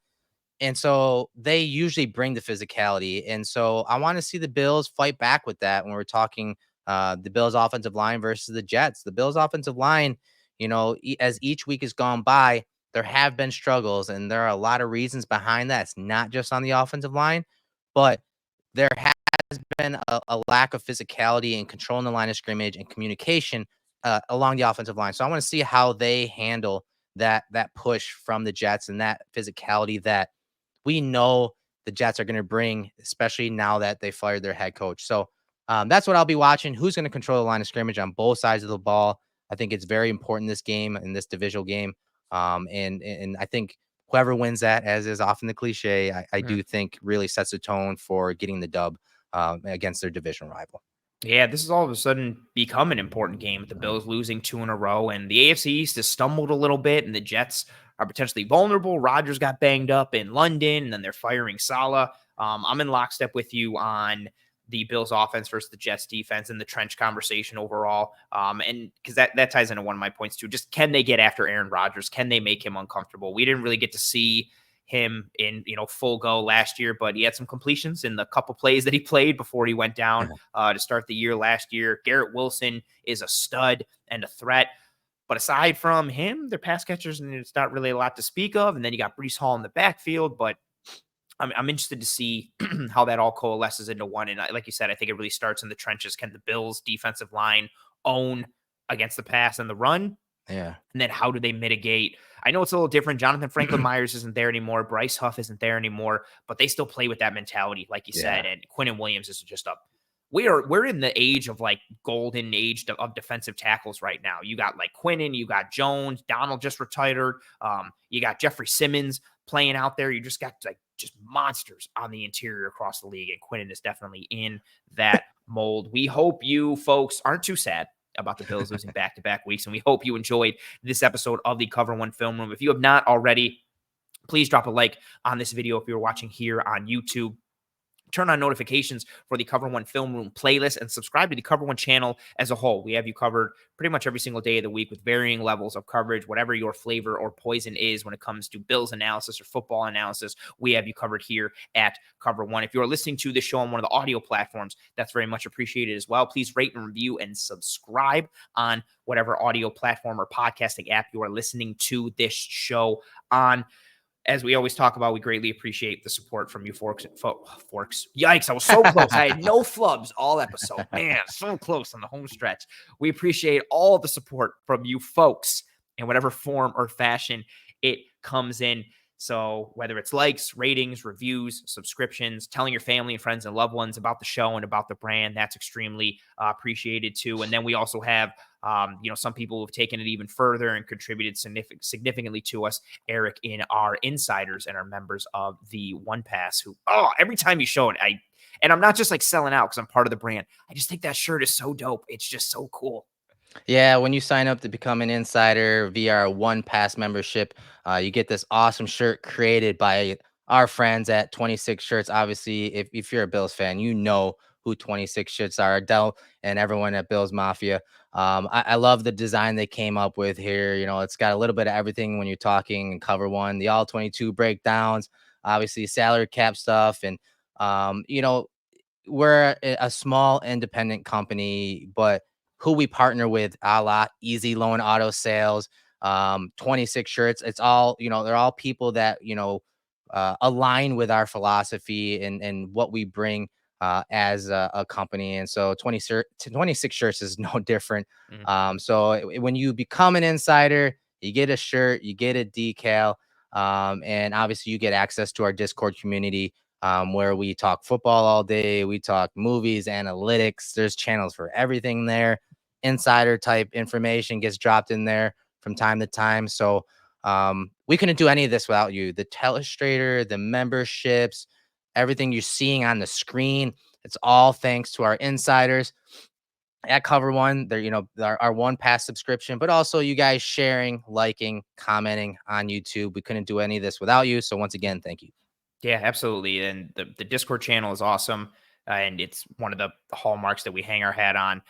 And so they usually bring the physicality. And so I want to see the Bills fight back with that when we're talking the Bills offensive line versus the Jets. The Bills offensive line, as each week has gone by, there have been struggles, and there are a lot of reasons behind that. It's not just on the offensive line, but there has been a lack of physicality and controlling the line of scrimmage and communication along the offensive line. So I want to see how they handle that push from the Jets and that physicality that we know the Jets are going to bring, especially now that they fired their head coach. So that's what I'll be watching. Who's going to control the line of scrimmage on both sides of the ball? I think it's very important this game, in this divisional game. And I think whoever wins that, as is often the cliche, I do think really sets the tone for getting the dub against their division rival. Yeah, this has all of a sudden become an important game with the Bills losing two in a row, and the AFC East has stumbled a little bit, and the Jets are potentially vulnerable. Rodgers got banged up in London, and then they're firing Salah. I'm in lockstep with you on the Bills offense versus the Jets defense and the trench conversation overall. And because that ties into one of my points too. Just can they get after Aaron Rodgers? Can they make him uncomfortable? We didn't really get to see him in full go last year, but he had some completions in the couple plays that he played before he went down to start the year last year. Garrett Wilson is a stud and a threat. But aside from him, their pass catchers, and it's not really a lot to speak of. And then you got Brees Hall in the backfield, but I'm interested to see how that all coalesces into one. And like you said, I think it really starts in the trenches. Can the Bills defensive line own against the pass and the run? Yeah. And then how do they mitigate? I know it's a little different. Jonathan Franklin Myers isn't there anymore. Bryce Huff isn't there anymore, but they still play with that mentality, like you said. Yeah. And Quinnen Williams is just up. We're in the age of like golden age of defensive tackles right now. You got like Quinnen, you got Jones, Donald just retired. You got Jeffrey Simmons playing out there. You just got like just monsters on the interior across the league, and Quinnen is definitely in that mold. We hope you folks aren't too sad about the Bills losing back-to-back weeks, and we hope you enjoyed this episode of the Cover One Film Room. If you have not already, please drop a like on this video if you're watching here on YouTube. Turn on notifications for the Cover One Film Room playlist and subscribe to the Cover One channel as a whole. We have you covered pretty much every single day of the week with varying levels of coverage, whatever your flavor or poison is when it comes to Bills analysis or football analysis. We have you covered here at Cover One. If you're listening to this show on one of the audio platforms, that's very much appreciated as well. Please rate and review and subscribe on whatever audio platform or podcasting app you are listening to this show on. As we always talk about, we greatly appreciate the support from you forks. Yikes, I was so close. I had no flubs all episode. Man, so close on the home stretch. We appreciate all the support from you folks in whatever form or fashion it comes in. So whether it's likes, ratings, reviews, subscriptions, telling your family and friends and loved ones about the show and about the brand, that's extremely appreciated too. And then we also have some people who have taken it even further and contributed significantly to us. Erik in our insiders and our members of the One Pass, who every time you show it, and I'm not just like selling out because I'm part of the brand. I just think that shirt is so dope. It's just so cool. Yeah, when you sign up to become an insider via our One Pass membership, you get this awesome shirt created by our friends at 26 Shirts. Obviously, if you're a Bills fan, you know who 26 Shirts are. Dell and everyone at Bills Mafia. I love the design they came up with here. It's got a little bit of everything when you're talking Cover One, the all 22 breakdowns, obviously salary cap stuff. And, we're a small independent company, but who we partner with, a la Easy Loan Auto Sales, 26 Shirts. It's all, they're all people that, align with our philosophy and what we bring as a company. And so 26 shirts is no different. Mhm. So when you become an insider, you get a shirt, you get a decal, and obviously you get access to our Discord community, where we talk football all day. We talk movies, analytics. There's channels for everything there. Insider type information gets dropped in there from time to time. So we couldn't do any of this without you. The telestrator, the memberships, everything you're seeing on the screen, it's all thanks to our insiders at Cover One. They're, our One Pass subscription, but also you guys sharing, liking, commenting on YouTube. We couldn't do any of this without you. So once again, thank you. Yeah, absolutely. And the Discord channel is awesome. And it's one of the hallmarks that we hang our hat on.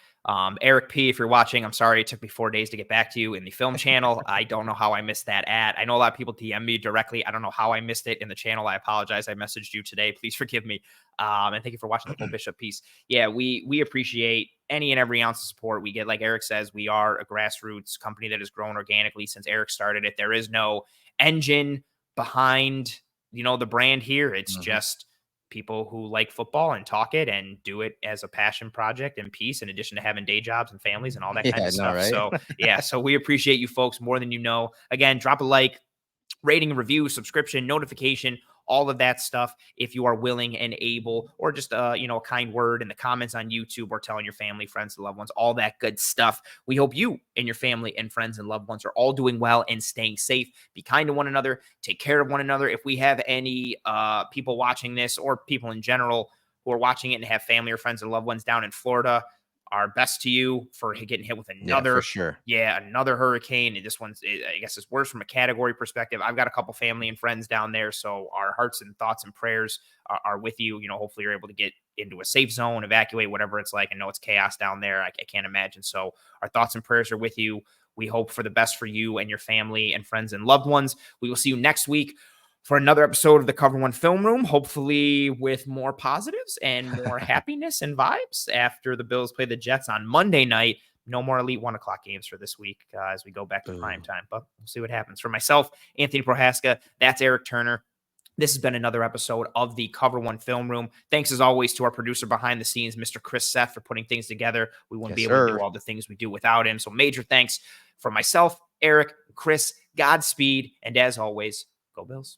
Eric P, if you're watching, I'm sorry it took me 4 days to get back to you in the film channel. I don't know how I missed that ad. I know a lot of people DM me directly. I don't know how I missed it in the channel. I apologize. I messaged you today. Please forgive me. And thank you for watching the Cole Bishop piece. Yeah, we appreciate any and every ounce of support we get. Like Eric says, we are a grassroots company that has grown organically since Eric started it. There is no engine behind the brand here. It's just people who like football and talk it and do it as a passion project and piece, in addition to having day jobs and families and all that kind Yeah, of no, stuff. right? So yeah, so we appreciate you folks more than you know. Again, drop a like, rating, review, subscription, notification, all of that stuff if you are willing and able, or just a kind word in the comments on YouTube, or telling your family, friends, and loved ones, all that good stuff. We hope you and your family and friends and loved ones are all doing well and staying safe. Be kind to one another, take care of one another. If we have any people watching this, or people in general who are watching it and have family or friends and loved ones down in Florida, our best to you for getting hit with Yeah, for another sure. another hurricane. And this one's, I guess, it's worse from a category perspective. I've got a couple family and friends down there, so our hearts and thoughts and prayers are with you. Hopefully you're able to get into a safe zone, evacuate, whatever it's like. I know it's chaos down there. I can't imagine. So our thoughts and prayers are with you. We hope for the best for you and your family and friends and loved ones. We will see you next week for another episode of the Cover One Film Room, hopefully with more positives and more happiness and vibes after the Bills play the Jets on Monday night. No more elite 1 o'clock games for this week as we go back to prime time, but we'll see what happens. For myself, Anthony Prohaska, that's Eric Turner. This has been another episode of the Cover One Film Room. Thanks as always to our producer behind the scenes, Mr. Chris Seth, for putting things together. We wouldn't be able to do all the things we do without him. So major thanks for myself, Eric, Chris, Godspeed, and as always, go Bills.